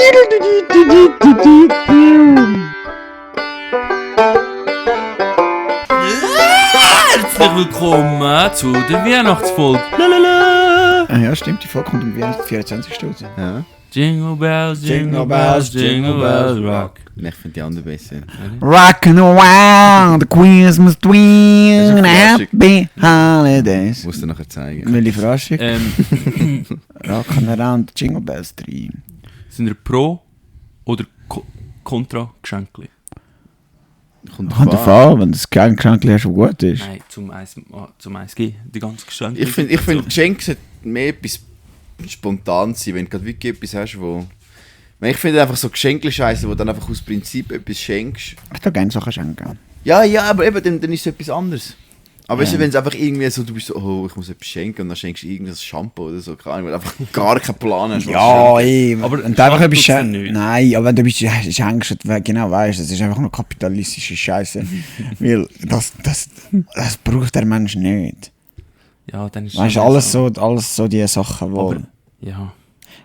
Herzlich willkommen zu der Weihnachtsfolge. Ja, stimmt, die Folge kommt am 24. raus. Ja. Jingle bells, jingle bells, jingle bells rock. Ich finde die andere besser. Rockin' around the Christmas tree and happy holidays. Musst du nachher zeigen. Welche Verarschung? Rockin' around the Jingle Bells tree. Sind ihr pro oder kontra Geschenkli? Kommt davon, wenn das kein Geschenk hast, was gut ist. Nein, zum 1G, die ganze Geschenke. Ich finde Geschenke sollte mehr etwas spontan sein, wenn du gerade wirklich etwas hast, wo... Ich finde einfach so Geschenke-Scheiße, wo du dann einfach aus Prinzip etwas schenkst. Ich würde gerne Sachen schenken. Ja, aber eben, dann ist es etwas anderes. Aber weißt du, wenn es einfach irgendwie so, du bist so, oh, ich muss etwas schenken und dann schenkst du irgendein Shampoo oder so, keine Ahnung, weil du einfach gar keinen Plan hast. Ja, eben. Aber und einfach etwas schenken. schenken. Nein, aber wenn du etwas schenkst, genau weißt, das ist einfach nur kapitalistische Scheiße. Weil das braucht der Mensch nicht. Ja, dann ist weißt du, alles so die Sachen, wo... Aber, ja.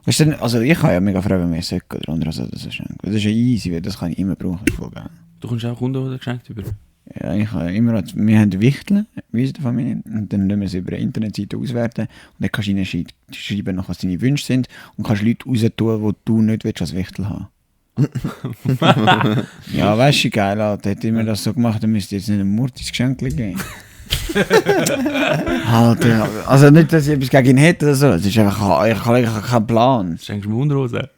Weißt du, also ich kann ja mega freuen, wenn mir Säcke oder andere so schenken. Das ist ja easy, weil das kann ich immer brauchen. Voll geil. Du kommst auch Kunden, die geschenkt über. Ja, ich habe immer, wir haben Wichteln, wie in der Familie, und dann lassen wir sie über eine Internetseite auswerten und dann kannst du ihnen schreiben, was deine Wünsche sind und kannst Leute raus tun, die du nicht willst, als Wichtel haben. Ja, weißt du, geil, Alter, hätte ich mir das so gemacht, dann müsste ich jetzt nicht ein Murtis Geschenk geben. Alter, also nicht, dass ich etwas gegen ihn hätte oder so, es ist einfach, ich habe keinen Plan. Schenkst du mir Unterhose?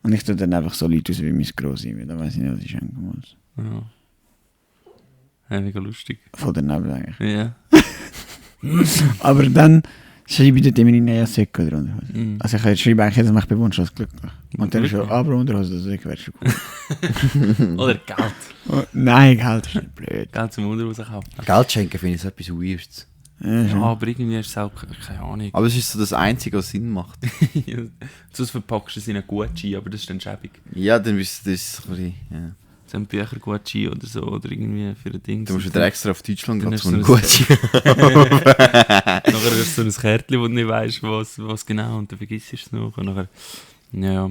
Und ich tue dann einfach so Leute aus wie mein Grossi, dann weiss ich nicht, was ich schenken muss. Ja. Ja, mega lustig. Von daneben eigentlich. Ja. Aber dann schreibe ich dort immer in eine Säcke oder Unterhose. Mhm. Also ich schreibe eigentlich jedes Mal, ich bin wunschlos glücklich. Und dann ist schon, aber Unterhose, das wäre schon cool. Oder Geld. Oh, nein, Geld ist nicht blöd. Geld zum Unterhose kaufen. Geld schenken finde ich so etwas Weirdes. Ja, aber irgendwie ist es auch keine Ahnung. Aber es ist so das Einzige, was Sinn macht. Sonst verpackst du es in einen Gucci, aber das ist dann schäbig. Ja, dann ist das ein bisschen... Ja. So ein Bücher Gucci oder so, oder irgendwie für ein Ding. Du musst wieder extra auf Deutschland gehen, hast zum du Gucci. Nachher hast du so ein Kärtchen, wo du nicht weißt, was genau, und dann vergisst du es noch. Und nachher, ja,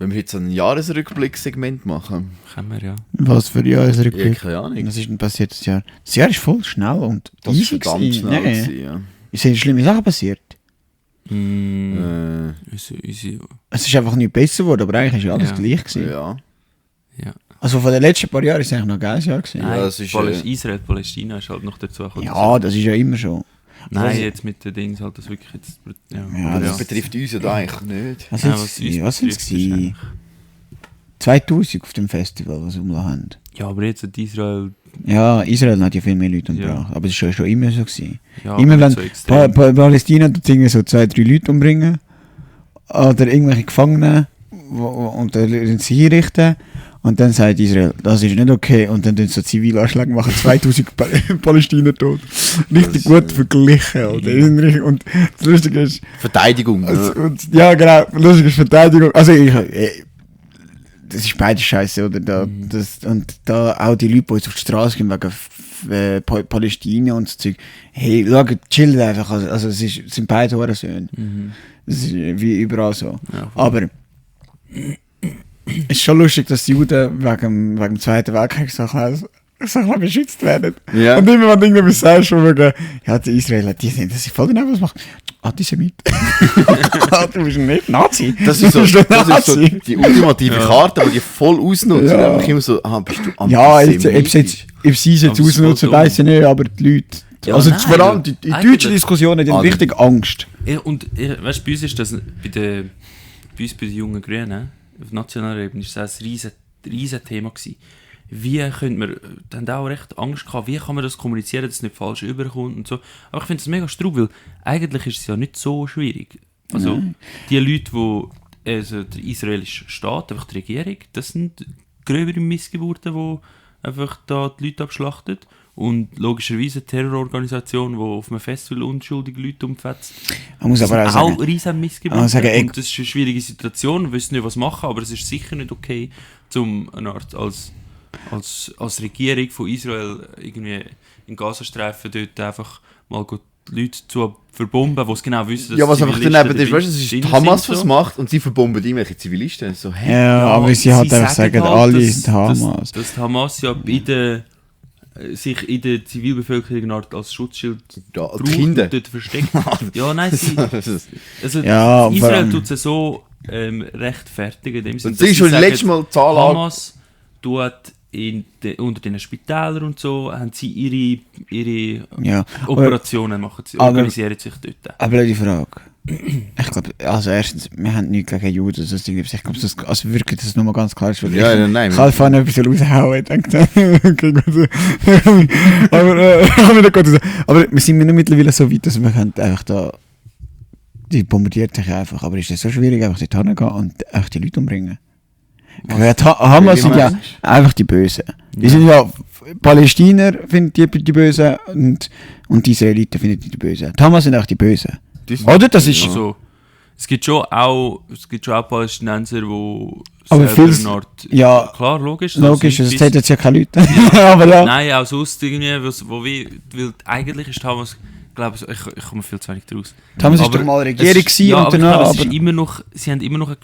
Wenn wir jetzt so ein Jahresrückblick-Segment machen. können wir ja. Was für Jahresrückblick? Ja, keine Ahnung. Was ist denn passiert das Jahr? Das Jahr ist voll schnell und Das ist easy verdammt gewesen. schnell Nee. gewesen, ja. Es sind schlimme Sachen passiert. Easy. Es ist einfach nicht besser geworden, aber eigentlich ist ja alles Ja. gleich gewesen. Ja. Ja. Also von den letzten paar Jahren ist es eigentlich noch ein geiles Jahr gewesen. Nein, das ist, Israel, Palästina ist halt noch dazu gekommen. Ja, das ist ja immer schon. Nein, Also- jetzt mit den Dingen halt das wirklich jetzt... Ja, Ja, aber Das betrifft uns ja da eigentlich nicht. Was Ja, sind was es uns gewesen? 2000 auf dem Festival, was umlassen haben. Ja, aber jetzt hat Israel... Ja, Israel hat ja viel mehr Leute Ja. umgebracht, aber es war schon immer so gewesen. Ja, Immer aber wenn so extrem. Palästina tut irgendwie so 2-3 Leute umbringen oder irgendwelche Gefangene und dann sie hinrichten und dann sagt Israel, das ist nicht okay und dann tun sie so Zivilanschläge machen, 2000 Palästina tot. Richtig gut verglichen. Oder? Und das Lustige ist, Verteidigung. ja genau, lustige ist Verteidigung. Also das ist beides scheiße, oder? Und da auch die Leute, die jetzt auf die Straße gehen wegen Palästina und so Zeug. Hey, schau, chillt einfach. Also es sind beide Hurensöhne. Das ist wie überall so. Ja, voll. Aber es ist schon lustig, dass die Juden wegen dem Zweiten Weltkrieg so beschützt werden. Ja. Und immer wenn du irgendwas sagst, von wegen, ja, die Israeler, die sind voll genau, was machen. Antisemit. Du bist nicht Nazi. Das ist so, Du bist das ist so Nazi. die ultimative Karte, die die voll ausnutzt. Ja. Und einfach immer so, bist du Ja, antisemitisch? ob sie es jetzt Aber es ist voll ausnutzen, dumm. weiss ich nicht, aber die Leute... Ja, also nein, vor allem die eigentlich- deutschen Diskussionen, die haben Also- richtig Angst. Ja, und weißt du, bei uns ist das bei uns bei den jungen Grünen auf nationaler Ebene ist das ein riesen Thema gewesen. Wie könnte man, da haben auch recht Angst gehabt, wie kann man das kommunizieren, dass es nicht falsch überkommt und so. Aber ich finde es mega strub, weil eigentlich ist es ja nicht so schwierig. Also die Leute, die also der israelische Staat, einfach die Regierung, das sind gröbere Missgeburten, die einfach da die Leute abschlachten. Und logischerweise eine Terrororganisation, die auf einem Festival unschuldige Leute umfetzt. Man muss Das aber auch sind auch sagen, riesen Missgeburten. man muss sagen, Und das ist eine schwierige Situation, wir wissen nicht, was machen, aber es ist sicher nicht okay, zum eine Art als Regierung von Israel irgendwie im Gazastreifen dort einfach mal die Leute zu verbomben, die es genau wissen, dass Ja, was einfach Zivilisten daneben ist, weißt du, es ist die drin Hamas, sind, was so. macht und sie verbomben irgendwelche Zivilisten. So, hä? Ja, aber sie halt einfach sagen, halt, alle dass- sind Hamas. Dass die Hamas ja sich in der Zivilbevölkerung eine Art als Schutzschild Ja, braucht die Kinder. und dort versteckt. Ja, nein, sie, Das ist- also Ja, vor Israel allem- tut es so rechtfertigen. In dem Sinne, Und sie ist schon letztes Mal Zahl an. Hamas tut unter den Spitälern und so, haben sie ihre Ja, aber, Operationen, machen sie, aber- organisieren sich dort. aber blöde Frage. Ich glaube, also erstens, wir haben nichts gegen Juden. Also ich glaube, das also wirklich, das ist nochmal ganz klar. Weil Ja, ja, nein. ich kann vorhin etwas raushauen. Ich denke, okay, gut. Aber wir sind nicht mittlerweile so weit, dass wir können einfach da. Die bombardiert sich einfach. Aber ist das so schwierig, einfach dort hingehen und einfach die Leute umbringen? Was? Hamas Wie sind ja meinst einfach die Bösen. Die sind ja Palästiner finden die Bösen und die Israeliten finden die Bösen. Die Hamas sind auch die Bösen. Oder? Das ist. Also, es gibt schon auch Palästinenser, die Aber selber vieles- eine Art, ja, klar, logisch. Logisch, sind es bis- zählt jetzt ja keine Leute. Aber ja. Nein, auch sonst irgendwie, weil eigentlich ist Hamas, ich glaube, ich komme viel zu wenig draus. Die Hamas ist Aber doch mal es Regierung ist- gewesen ja, und aber ich danach. glaube, es ist Aber immer noch, sie haben immer noch eine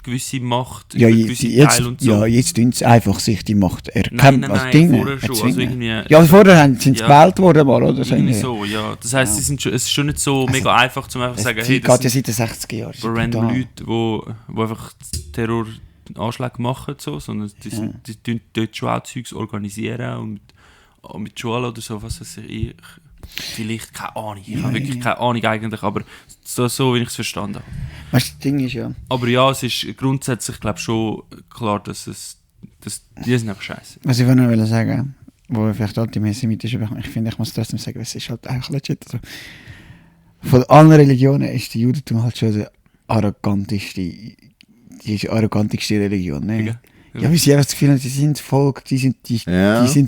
gewisse Macht, ja, über gewisse jetzt, Teile und so. ja, jetzt tun sie einfach sich die Macht Nein, erkennen als Dinge. vorher schon. Also erzwingen. irgendwie, Ja, vorher sind sie Ja. gewählt worden, mal, oder? So irgendwie irgendwie. so, ja. Das heisst, es ist schon nicht so mega einfach, zum einfach zu sagen, Es hey, geht das ja sind seit den 60er Jahren. Das ist random brutal. Leute, die einfach Terroranschläge machen, so, sondern die tun dort schon auch Zeugs organisieren und auch mit Schulen oder so, was weiß ich. Vielleicht, keine Ahnung, ich habe wirklich keine Ahnung eigentlich, aber so wie ich es verstanden habe. Weißt du, das Ding ist ja. Aber ja, es ist grundsätzlich, glaube schon klar, dass die sind einfach scheiße. Was ich vorhin noch will sagen, wo vielleicht antisemitisch ist, aber ich finde, ich muss trotzdem sagen, es ist halt eigentlich legit. Also, von allen Religionen ist die Judentum halt schon die arrogantigste Religion. Ne? Ja, weil sie einfach das Gefühl haben, sie sind Volk, die sind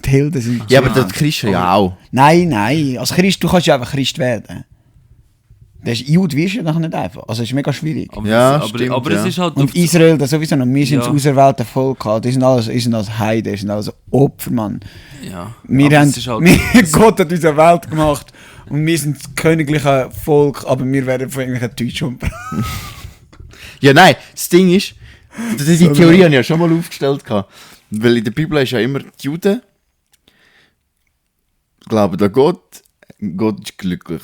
Helden. Sind Ja, aber das Christen ja auch. Nein, als Christ, du kannst ja einfach Christ werden. Das ist Jude wirst du ja nicht einfach. Also es ist mega schwierig. Ja, aber stimmt, es ja. ist halt... Und auf- Israel, das sowieso noch, wir sind das Ja. auserwählte Volk, halt. Die sind alles Heiden, die sind alles Opfer, Mann. Ja, Wir aber haben, es ist halt- Gott hat unsere Welt gemacht und wir sind das königliche Volk, aber wir werden von irgendwelchen Deutschen umgebracht. Ja, nein, das Ding ist, die Theorie habe ich ja schon mal aufgestellt. Weil in der Bibel ist ja immer die Juden glauben an Gott, Gott ist glücklich.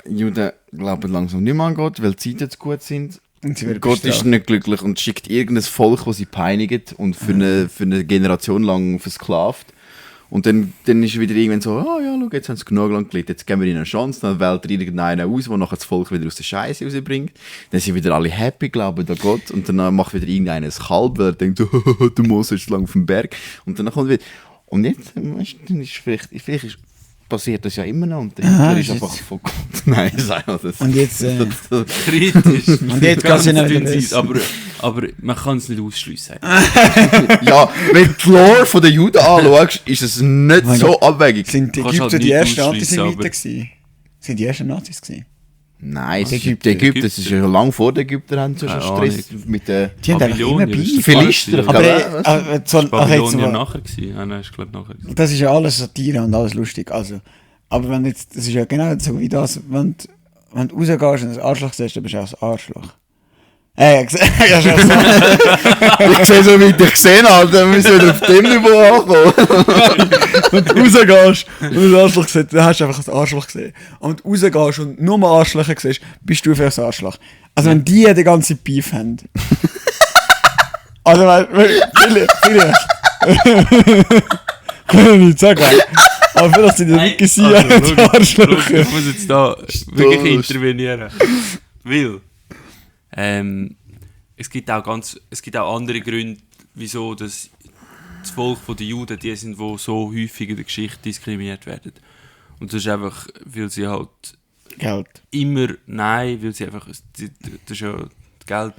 Juden glauben langsam nicht mehr an Gott, weil die Zeiten zu gut sind. Und sie werden Gott ist bestraft. nicht glücklich und schickt irgendein Volk, das sie peinigt und für eine Generation lang versklavt. Und dann ist wieder irgendwann so, ja, schau, jetzt haben sie genug lang gelitten, jetzt geben wir ihnen eine Chance, dann wählt er irgendeinen aus, der nachher das Volk wieder aus der Scheiße rausbringt. Dann sind wieder alle happy, glauben an Gott und dann macht wieder irgendeiner ein Kalb, weil er denkt, der Mose ist zu lang auf dem Berg. Und dann kommt wieder... Und jetzt dann ist vielleicht passiert das ja immer noch und der Aha, Hitler ist ist einfach jetzt- von Gott. Nein, sag mal das. Und jetzt, kritisch. Und jetzt Ganz kann sie nicht dünn wieder sein, aber man kann es nicht ausschliessen. Ja, wenn du die Lore von den Juden anschaust, ist es nicht Mein so Gott. abwegig. sind die Kannst Ägypter halt die nicht ersten ausschliessen, Antisemiten aber- gewesen? Sind die ersten Nazis gewesen? Nein, Die die Ägypter, das ist ja schon lange vor den Ägyptern, haben sie schon Keine Stress mit den Die haben einfach immer Babylonier ist Beef. das Philister. gewesen, Aber Ja. so, Babylonier nachher gewesen. Ah, nein, ist glaube nachher gewesen. das ist ja alles Satire und alles lustig. Also, aber wenn jetzt, das ist ja genau so wie das, wenn du rausgehst und ein Arschloch siehst, dann bist du auch ein Arschloch. Ja, schon so. Ich sehe so, wie ich dich gesehen habe, dann müssen wir wieder auf dem Niveau ankommen. Wenn du rausgehst und ein Arschloch siehst, dann hast du einfach ein Arschloch gesehen. Und wenn du rausgehst und nur mal Arschlöcher siehst, bist du einfach ein Arschloch. Also wenn die ganze Beef haben. Also vielleicht. Kann ich nicht sagen. Aber vielleicht sind die wirklich sie Also, die schau, Arschlöcher. ich muss jetzt da wirklich intervenieren. Weil es gibt auch andere Gründe, wieso das Volk der Juden die sind, die so häufig in der Geschichte diskriminiert werden. Und das ist einfach, weil sie halt Geld. weil sie einfach, das ist ja Geld,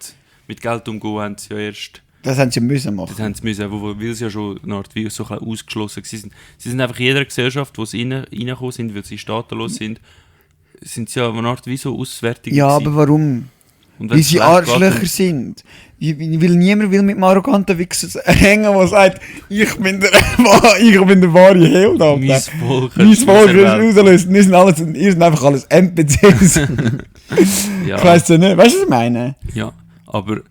mit Geld umgehen haben sie ja erst, Das haben sie müssen machen. das haben sie müssen, weil sie ja schon eine Art wie so ein bisschen ausgeschlossen waren. Sie sind einfach in jeder Gesellschaft, wo sie reingekommen sind, weil sie staatenlos sind sie ja eine Art wie so auswärtig Ja, gewesen. aber warum? Und Wie wenn's sie schlecht geht, Arschlöcher sind. Weil niemand will mit einem arroganten Wichser hängen, der sagt, ich bin der wahre Held. Alter. Mein Volk. Mein Volk ist rauslösen. Ihr seid einfach alles NPCs. Ja. Ich weiss ja nicht. Weißt du, was ich meine? Ja, aber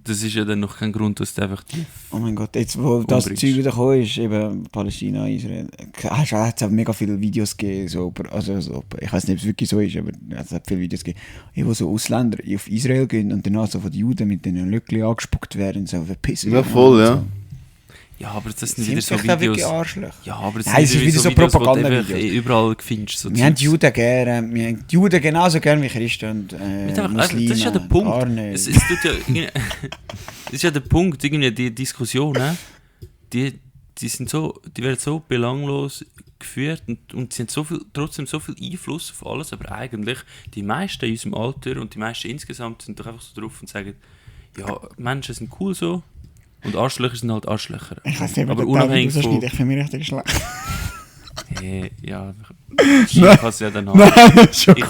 das ist ja dann noch kein Grund, dass du einfach die... Oh mein Gott, jetzt wo das Umbringst. Zeug wieder gekommen ist, eben Palästina, Israel, es hat auch mega viele Videos gegeben, so, ich weiß nicht, ob es wirklich so ist, aber es hat viele Videos gegeben, wo so Ausländer auf Israel gehen und danach so von den Juden mit den Löckchen angespuckt werden, so verpissen. Ja, voll, ja. Ja, aber das sind Sind wieder so vielleicht auch wirklich Videos... Arschlöcher? Ja, aber das Nein, es ist wieder so Videos, wo du einfach Propagandavideos. überall findest. So Wir haben die Zeugs. Juden gerne, wir haben die Juden genauso gerne wie Christen und Mit einfach- Muslime. das ist ja der Punkt. Gar nicht. Es tut ja, das ist ja der Punkt, irgendwie die Diskussionen, die werden so belanglos geführt und sie haben trotzdem so viel Einfluss auf alles, aber eigentlich die meisten in unserem Alter und die meisten insgesamt sind doch einfach so drauf und sagen, ja, Menschen sind cool so und Arschlöcher sind halt Arschlöcher. Ich weiß nicht, aber ob unabhängig so von... schneidet. Ich finde mich richtig schlecht. Ja, ich kann es ja dann haben. Nein, schon Ich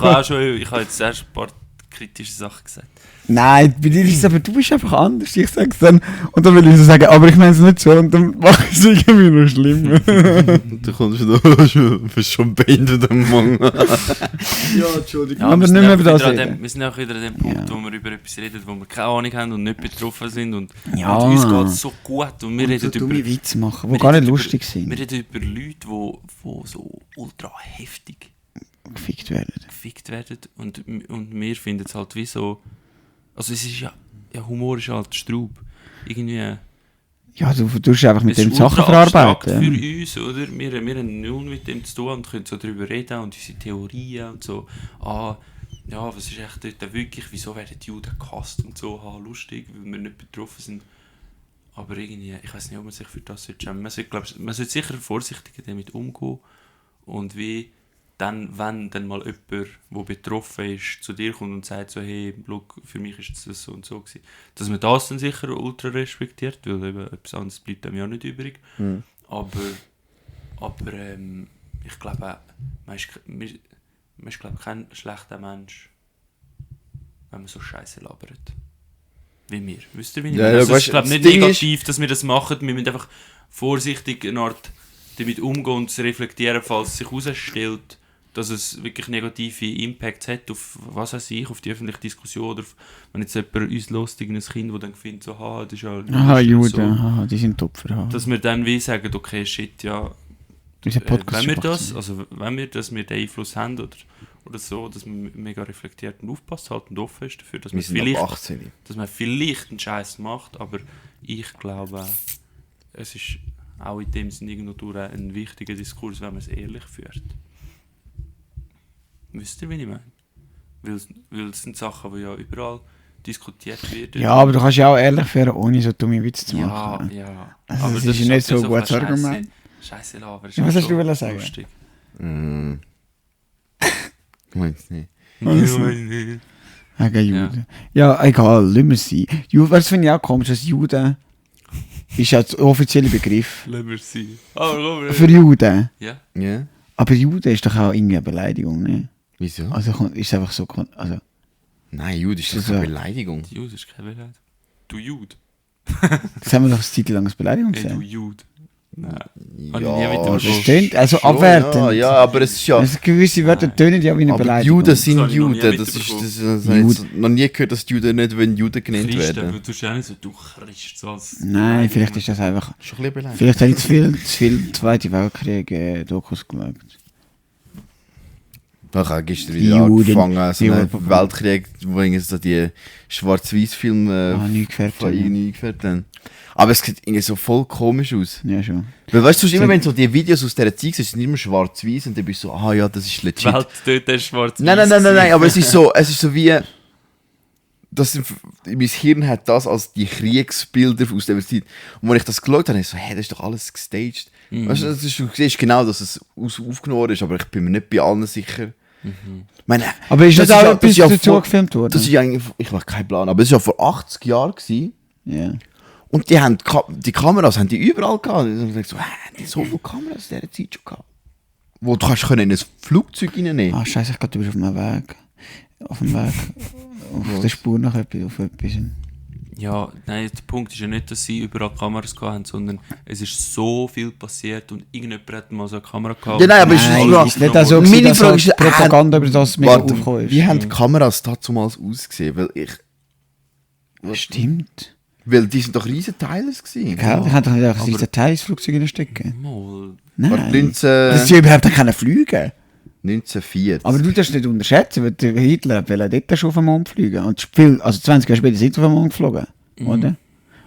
habe jetzt erst ein paar kritische Sachen gesagt. Nein, bei dir ist es aber, du bist einfach anders. Ich sag's dann und dann will ich so sagen, aber ich meine es nicht so und dann mach ich es irgendwie noch schlimmer. Du kommst du bist schon behindert am Mann. Ja, Entschuldigung. Ja, aber wir nicht sind mehr einfach über das wieder an reden. dem- Wir sind auch wieder an dem Punkt, Ja. wo wir über etwas reden, wo wir keine Ahnung haben und nicht betroffen sind. Und Ja. uns geht es so gut. Und wir Und so reden dumme über... Witze machen, die wir gar nicht reden lustig Wir sind. reden über Leute, die so ultra heftig Gefickt werden. gefickt werden. Und wir finden es halt wie so... Also es ist ja Humor ist halt Straub. Irgendwie... Ja, du tust einfach mit Es dem ist Sachen ultra abstrakt verarbeiten. für uns, oder? Wir haben null mit dem zu tun und können so darüber reden und unsere Theorien und so. Ja, was ist echt dort wirklich? Wieso werden die Juden gehasst und so? Lustig, weil wir nicht betroffen sind. Aber irgendwie, ich weiß nicht, ob man sich für das schämen sollte. Man sollte sicher vorsichtiger damit umgehen. Und wie dann, wenn dann mal jemand, der betroffen ist, zu dir kommt und sagt so, hey, look, für mich ist das so und so gewesen. Dass man das dann sicher ultra respektiert, weil eben etwas anderes bleibt einem ja nicht übrig. Mhm. Aber ich glaube, man ist glaube kein schlechter Mensch, wenn man so Scheiße labert. Wie wir. Wisst ihr, wie ich Ja, meine? ja, Also, es weißt, ist glaube das nicht Ding negativ, dass wir das machen. Wir müssen einfach vorsichtig eine Art damit umgehen und zu reflektieren, falls es sich herausstellt, dass es wirklich negative Impacts hat auf, was weiß ich, auf die öffentliche Diskussion oder auf, wenn jetzt jemand uns lost, ein Kind, das dann findet, so, das ist ja... Aha, so, Juden, aha, die sind Opfer. Aha. dass wir dann wie sagen, okay, shit, ja, Dieser Podcast wenn wir ist das, einfach also wenn wir das mit den Einfluss haben oder so, dass man mega reflektiert und aufpasst halt und offen ist dafür, dass Wir man sind ab vielleicht, 18. dass man vielleicht einen Scheiß macht, aber ich glaube, es ist auch in dem Sinne irgendwo ein wichtiger Diskurs, wenn man es ehrlich führt. Wisst ihr, wie ich meine? Weil es sind Sachen, die ja überall diskutiert werden. Ja, aber du kannst ja auch ehrlich führen, ohne so dumme Witze zu machen. Ja. Also aber das ist nicht so ein ein gutes bisschen Argument. Scheiße labern. ist Ja, was auch hast du schon wollen sagen? lustig. Ich mein's nicht. Wegen Juden. Ja, egal, lassen wir es sein. Was finde ich auch komisch, dass Juden ist ja der offizielle Begriff Lassen wir es sein. Aber komm, für Juden. ja. Ja? Aber Juden ist doch auch irgendwie eine Beleidigung, ne? Wieso? Also ist es einfach so... Also, Nein, Jude ist Das doch keine ist ja- Beleidigung. Die Jude ist keine Beleidigung. Du Jude. das haben wir doch eine Zeit lang als Beleidigung Hey, du gesehen. Jude. Nein. Ja, Habe ich nie wieder Das verstanden. stimmt, also schon, abwertend. Ja, ja, aber es ist ja... Also gewisse Wörter Nein. tönen ja wie eine Aber Beleidigung. Juden Das sind habe ich noch nie Juden. Das ist, das habe ich jetzt noch nie gehört, dass Juden nicht wenn Juden genannt Christen, werden. du tust ja nicht so, du Christ, so als Nein, vielleicht ist das einfach... Schon ein bisschen beleidigt. Vielleicht habe ich zu viel Zweite Weltkrieg Dokus geschaut. Ich habe gestern Die wieder Juden. angefangen, so Die einen Juden. Weltkrieg, wo irgendwie so die Schwarz-Weiß-Filme Nie gefärbt. von irgendwie eingefärbt haben. Aber es sieht irgendwie so voll komisch aus. Ja, schon. Weil weißt du, immer wenn so die Videos aus dieser Zeit sind, sind immer schwarz-weiß und dann bist du so, ah ja, das ist die legit. Welt dort ist schwarz. Nein, aber es ist so wie... Das, mein Hirn hat das als die Kriegsbilder aus dieser Zeit. Und wenn ich das geschaut habe, ich so, hey, das ist doch alles gestaged. Weißt du, das ist, du siehst genau, dass es aufgenommen ist, aber ich bin mir nicht bei allen sicher. Ich meine, Aber ist das das auch ja- etwas ja dazu vor- gefilmt worden? Das ist ja eigentlich, ich habe keinen Plan, aber es war ja vor 80 Jahren gewesen, Ja. und die haben die Kameras haben die überall gehabt. Und ich dachte so, haben die so viele Kameras in dieser Zeit schon gehabt? Wo du kannst in ein Flugzeug reinnehmen. Ah, scheiße, ich glaube, du bist auf meinem Weg. auf dem Weg. Auf der Spur nach etwas, auf etwas. Ja, nein, der Punkt ist ja nicht, dass sie überall Kameras hatten, sondern es ist so viel passiert und irgendjemand hat mal so eine Kamera gehabt. Ja, nein, aber Nein, ist nicht so, Meine dass Frage halt ist, Propaganda über das mega aufgekommen ist. wie haben die Kameras damals ausgesehen? Weil die sind doch riesen Teile gewesen. Gell? Die haben doch nicht einfach diese Teilsflugzeuge reinstecken. Mal. Nein. Das ist ja überhaupt keine Fliegen. 1940. Aber du darfst nicht unterschätzen, weil der Hitler will dort schon auf den Mond fliegen. Und also 20 Jahre später sind sie auf den Mond geflogen. Oder?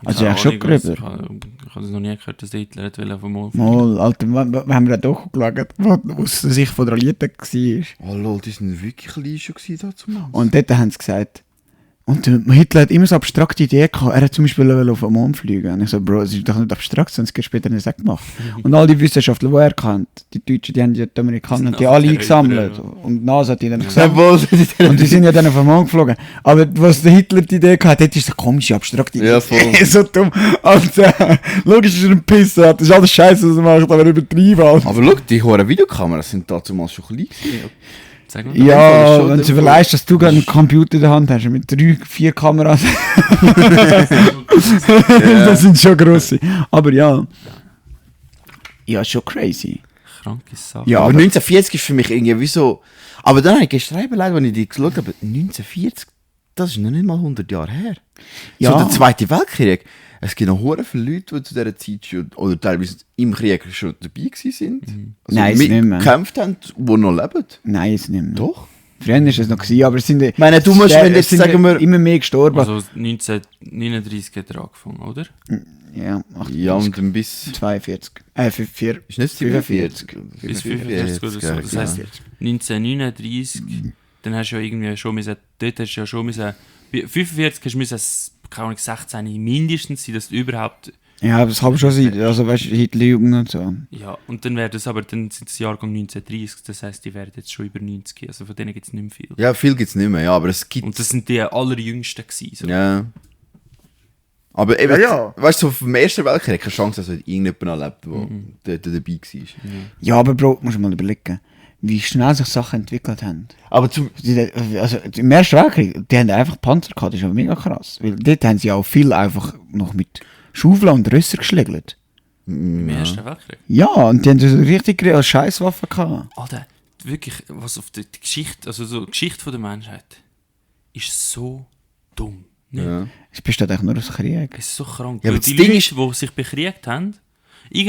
Also ja, schon gröber. Ich habe das noch nie gehört, dass der Hitler auf den Mond Mal, Alter, wir haben ja doch geschaut, wo aus der Sicht von der Alliierten war. Oh lol, die sind wirklich klein schon gewesen da zum Und dort haben sie gesagt, und Hitler hat immer so abstrakte Ideen gehabt. Er hat zum Beispiel auf den Mond fliegen. Und ich so, Bro, es ist doch nicht abstrakt, sonst geht später nicht gemacht. Und all die Wissenschaftler, die er kennt, die Deutschen, die haben die Amerikaner, die alle eingesammelt. Und die NASA hat die dann gesagt. Und die sind ja dann auf den Mond geflogen. Aber was der Hitler die Idee hatte, das ist eine komische, abstrakte Idee. Ja, voll. So dumm. Und logisch ist er ein Pisser, das ist alles Scheiße, was er macht, aber übertrieben. Alter. Aber schau, die hohen Videokameras sind damals schon klein gewesen. Sag mal. Ja, schon wenn du der überlegst, dass du gerade einen Computer in der Hand hast mit 3-4 Kameras. Das sind schon grosse. Aber ja. Ja, schon crazy. Kranke Sache. Ja, Aber aber 1940 ist für mich irgendwie wie so... Aber dann habe ich gestern überlegt, als ich die geschaut habe, 1940, das ist noch nicht mal 100 Jahre her. Ja. So der Zweite Weltkrieg. Es gibt noch hure viele Leute, die zu dieser Zeit schon, oder teilweise im Krieg schon dabei waren. Also Nein, ist nicht mehr. gekämpft haben, die noch leben. nein, jetzt nicht mehr. Doch. Früher war es noch gewesen, aber es sind, Ich meine, du musst, wenn jetzt, sind sagen wir... immer mehr gestorben. Also 1939 hat er angefangen, oder? ja, 38, Ja, und dann bis... 42. 44. Ist nicht 45. 45? Bis 45 oder so. Das heisst, 1939, dann hast du ja irgendwie schon müssen, dort hast du ja schon müssen, 45 hast du müssen, keine Ahnung, 16 mindestens sein, dass du überhaupt, Ja, das kann schon sein. Also weißt du, Hitlerjugend und so. ja, und dann wäre das aber, dann sind es Jahrgang 1930, das heisst, die werden jetzt schon über 90, also von denen gibt es nicht mehr viel. Ja, viel gibt es nicht mehr, ja, aber es gibt... Und das sind die allerjüngsten gewesen, so. Ja. Aber eben, Ja. weißt du, so vom Ersten Weltkrieg keine Chance, dass irgendjemand erlebt, der dort dabei war. Ja, aber Bro, musst du mal überlegen, wie schnell sich Sachen entwickelt haben. Aber zum... Also im Ersten Weltkrieg, die haben einfach Panzer gehabt, das ist aber mega krass. Weil dort haben sie auch viel einfach noch mit Schaufeln und Rösser geschlägelt. Im Ersten Weltkrieg. Ja, und die haben so richtig als Scheißwaffe gehabt. Alter, wirklich, was auf die Geschichte, also so die Geschichte von der Menschheit, ist so dumm. Nicht? Ja. Es besteht eigentlich nur aus Krieg. Es ist so krank. Ja, Weil aber die das Ding Leute, die sich bekriegt haben,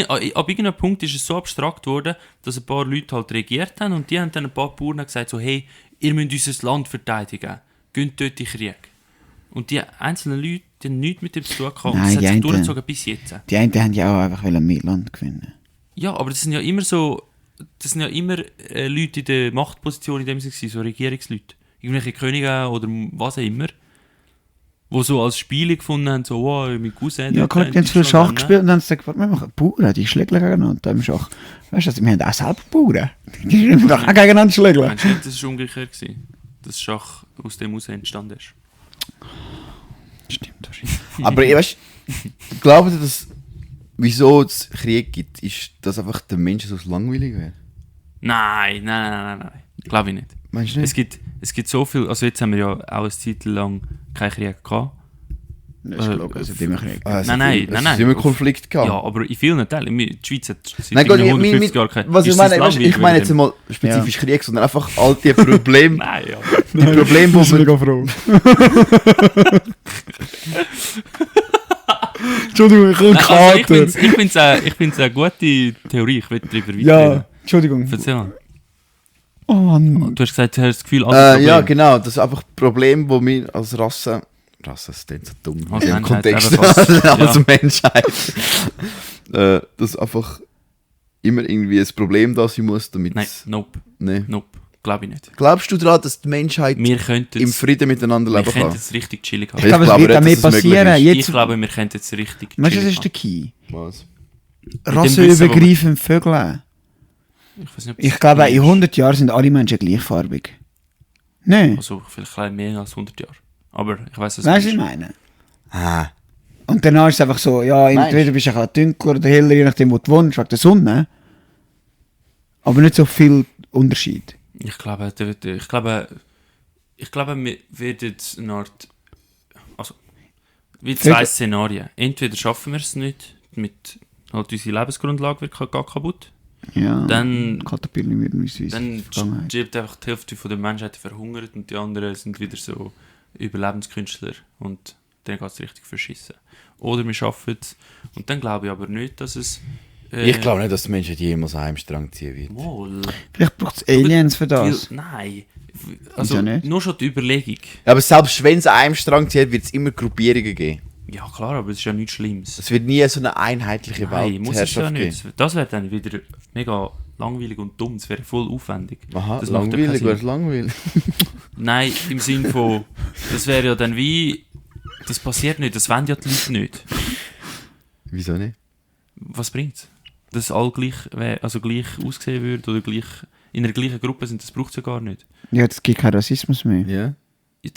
ab irgendeinem Punkt ist es so abstrakt worden, dass ein paar Leute halt reagiert haben und die haben dann ein paar Bauern gesagt so, hey, ihr müsst unser Land verteidigen. Geht dort in den Krieg. Und die einzelnen Leute, die haben nichts mit dem zu tun gehabt. Und Nein, das hat die sich einen- durchgezogen bis jetzt. Die einen haben ja auch einfach mehr Land gewinnen. Ja, aber das sind ja immer so, das sind ja immer Leute in der Machtposition, in dem sie waren, so Regierungsleute. Irgendwelche Könige oder was auch immer. Die so als Spiele gefunden haben, so, wow, mein Cousin... Ja, dort klar, in die haben früher Deutschland, Schach ne? gespielt und dann haben sie gesagt, wir machen Bauern, die schlägeln gegeneinander im Schach. Weißt du, wir haben auch selber Bauern. Die müssen doch auch gegeneinander schlägeln. Meinst du nicht, das war umgekehrt gewesen? Dass Schach aus dem heraus entstanden ist? Stimmt wahrscheinlich. Aber ich weißt, glaubt ihr, dass wieso es Krieg gibt, ist, dass einfach der Mensch so langweilig wird? Nein. Glaube ich nicht. Meinst du nicht? Es gibt so viel, also jetzt haben wir ja auch eine Zeit lang keinen Krieg gehabt. Das ist gelogen, also immer Krieg. Es Nein. hat immer Konflikt gehabt. Ja, aber in vielen Teilen, die Schweiz hat seit Nein, Gott, 150 Jahren kein... was ich ist meine, das weißt, ich langweilig meine jetzt wegen mal spezifisch Krieg, sondern einfach all die Probleme, Nein, ja. die Probleme, wo man... mega froh. Entschuldigung, ich habe einen Also Kater. ich find's eine gute Theorie, ich will darüber weiterreden. Ja, Entschuldigung. Erzähl mal. Oh Mann. Du hast gesagt, du hast das Gefühl, alle ja, Probleme. genau, das ist einfach Probleme, die wir als Rasse, das klingt so dumm, Als im Menschheit Kontext, ebenfalls, als ja. Menschheit, dass einfach immer irgendwie ein Problem da sein muss, damit Nein, nope, glaube ich nicht. Glaubst du daran, dass die Menschheit Wir könnten im Frieden miteinander wir leben könnten kann? es richtig chillig Ich haben. glaube, es glaube wird nicht, auch mehr dass es möglich passieren. ist. Jetzt, Ich glaube, wir könnten es richtig weißt du, das chillig ist der Key. Was? Rassenübergreifend Vögel. haben. Ich weiß nicht, ob Ich das glaube, stimmt. in 100 Jahren sind alle Menschen gleichfarbig. Nein. Also vielleicht ein bisschen mehr als 100 Jahre. Aber ich weiß es Weißt du, was ich nicht. meine? Ah, Und danach ist es einfach so, ja, entweder bist du ein bisschen dunkler oder heller, je nachdem, wo du wohnst, wegen der Sonne. Aber nicht so viel Unterschied. Ich glaube, Ich glaube, wir werden eine Art... Also, wie 2 Szenarien. Entweder schaffen wir es nicht, halt unsere Lebensgrundlage wird gar kaputt. Ja, Dann Caterpillar wird uns Dann Vergangenheit. stirbt einfach die Hälfte von der Menschheit verhungert und die anderen sind wieder so Überlebenskünstler und dann geht es richtig verschissen. Oder wir schaffen es und dann glaube ich aber nicht, dass es... Ich glaube nicht, dass die Menschheit jemals an einem Strang ziehen wird. Wohl. Vielleicht braucht es Aliens für das. Nein. Wieso Also nicht? nur schon die Überlegung. Aber selbst wenn es an einem Strang zieht, wird es immer Gruppierungen geben. Ja klar, aber es ist ja nichts Schlimmes. Es wird nie so eine einheitliche Nein, muss es ja Weltherrschaft nicht. geben. Das wäre dann wieder mega langweilig und dumm. Das wäre voll aufwendig. Aha, Das macht ja langweilig, keinen was Sinn. langweilig. Nein, im Sinn von, das wäre ja dann wie, das passiert nicht, das wollen ja die Leute nicht. Wieso nicht? Was bringt's? Dass alle gleich, gleich aussehen würden oder gleich in einer gleichen Gruppe sind, das braucht es ja gar nicht. Ja, es gibt keinen Rassismus mehr. Ja. Ich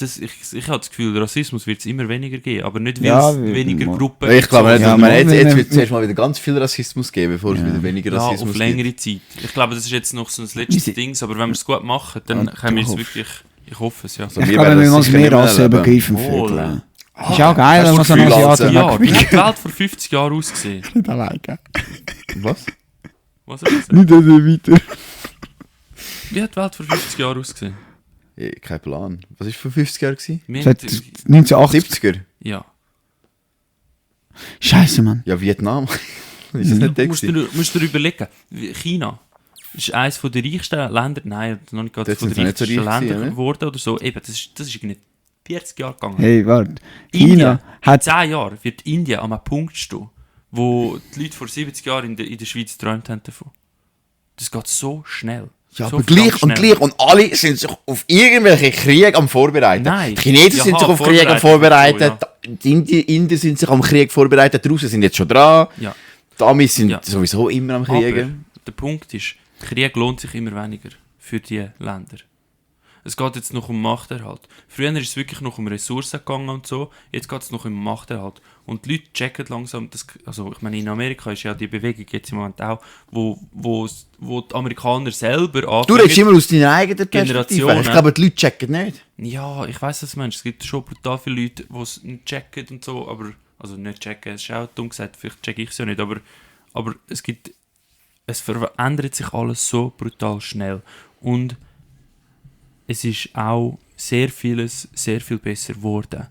habe das Gefühl, Rassismus wird es immer weniger geben, aber nicht, weil Ja, es weniger mal. Gruppen Ich glaube nicht, Ja, ich meine, mal, jetzt wenn- wird es zuerst mal wieder ganz viel Rassismus geben, bevor es Ja. wieder weniger ja, Rassismus auf längere Zeit. Ich glaube, das ist jetzt noch so ein letztes Ding, aber wenn wir es gut machen, dann Ja, können wir es ich wirklich, ich hoffe es, ja. So, Ich wir glaube, werden wir das müssen sicher mehr nicht mehr Rassen erleben. übergreifen Wohl. vögeln. Ist auch geil, hast wenn du man so einen das Gefühl, Asiaten Alter? Ja, wie hat die Welt vor 50 Jahren ausgesehen? Nicht alleine. Was? Was soll ich sagen? Nicht also weiter. Wie hat die Welt vor 50 Jahren ausgesehen? Kein Plan. Was war vor 50 Jahren? Gewesen? Wir Seit haben- 1980. 70er? ja. Scheiße, Mann. Ja, Vietnam. Ist das nicht der Musst gewesen? du dir überlegen, China ist eines der reichsten Länder, nein, noch nicht gerade Dort von sind den sie nicht so reichsten reich Länder gewesen, ne? geworden oder so. Eben, das ist irgendwie 40 Jahre gegangen. Hey, warte. Indien. China In hat... 10 Jahren wird Indien an einem Punkt stehen, wo die Leute vor 70 Jahren in der Schweiz geträumt haben davon. Das geht so schnell. Ja, so aber gleich verdammt und schnell. gleich. Und alle sind sich auf irgendwelche Kriege am Vorbereiten. Nein. Die Chinesen Ja, sind sich auf Krieg am vorbereitet, Vorbereiten. Die Inder sind sich am Krieg vorbereitet. Die Russen sind jetzt schon dran. Ja. Die Amis sind Ja. sowieso immer am Aber Kriegen. der Punkt ist, Krieg lohnt sich immer weniger für diese Länder. Es geht jetzt noch um Machterhalt. Früher ist es wirklich noch um Ressourcen gegangen und so, jetzt geht es noch um Machterhalt. Und die Leute checken langsam, also ich meine, in Amerika ist ja die Bewegung jetzt im Moment auch, wo die Amerikaner selber Du anfangen... redest immer aus deiner eigenen Perspektive. Generationen. Ich glaube, die Leute checken nicht. Ja, ich weiss, was du meinst. Es gibt schon brutal viele Leute, die es nicht checken und so, aber... Also nicht checken, es ist auch dumm gesagt, vielleicht checke ich es ja nicht, aber es verändert sich alles so brutal schnell. Und es ist auch sehr vieles sehr viel besser geworden.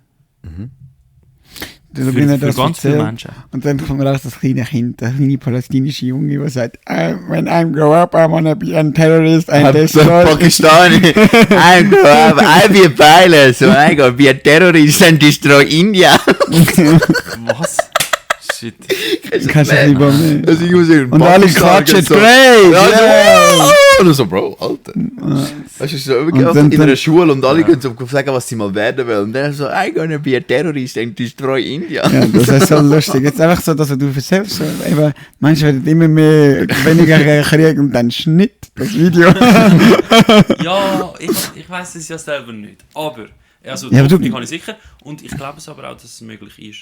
Für Für ganz viele Menschen. Und dann kommt raus das kleine Kind, der kleine palästinische Junge, der sagt, when I grow up, I wanna be a terrorist and destroy... Pakistani. I'm grow up, I'll be a pilot, so I go be a terrorist and destroy India. Was? Shit. Kannst du lieber nicht. Also ich muss in Und alle Pakistan klatschen, so. great! Ja, yeah. so, so, Bro, Alter. Weißt du, so Und dann- in einer Schule und alle können so sagen, was sie mal werden wollen. Und dann so, I'm gonna be a terrorist and destroy India. Ja, das ist so lustig. Jetzt einfach so, dass du selbst so, eben, Menschen werden immer weniger Krieg und dann Schnitt, das Video. Ja, ich weiss es ja selber nicht. Aber, also Ja, aber doch, du- kann ich sicher. Und ich glaube es aber auch, dass es möglich ist.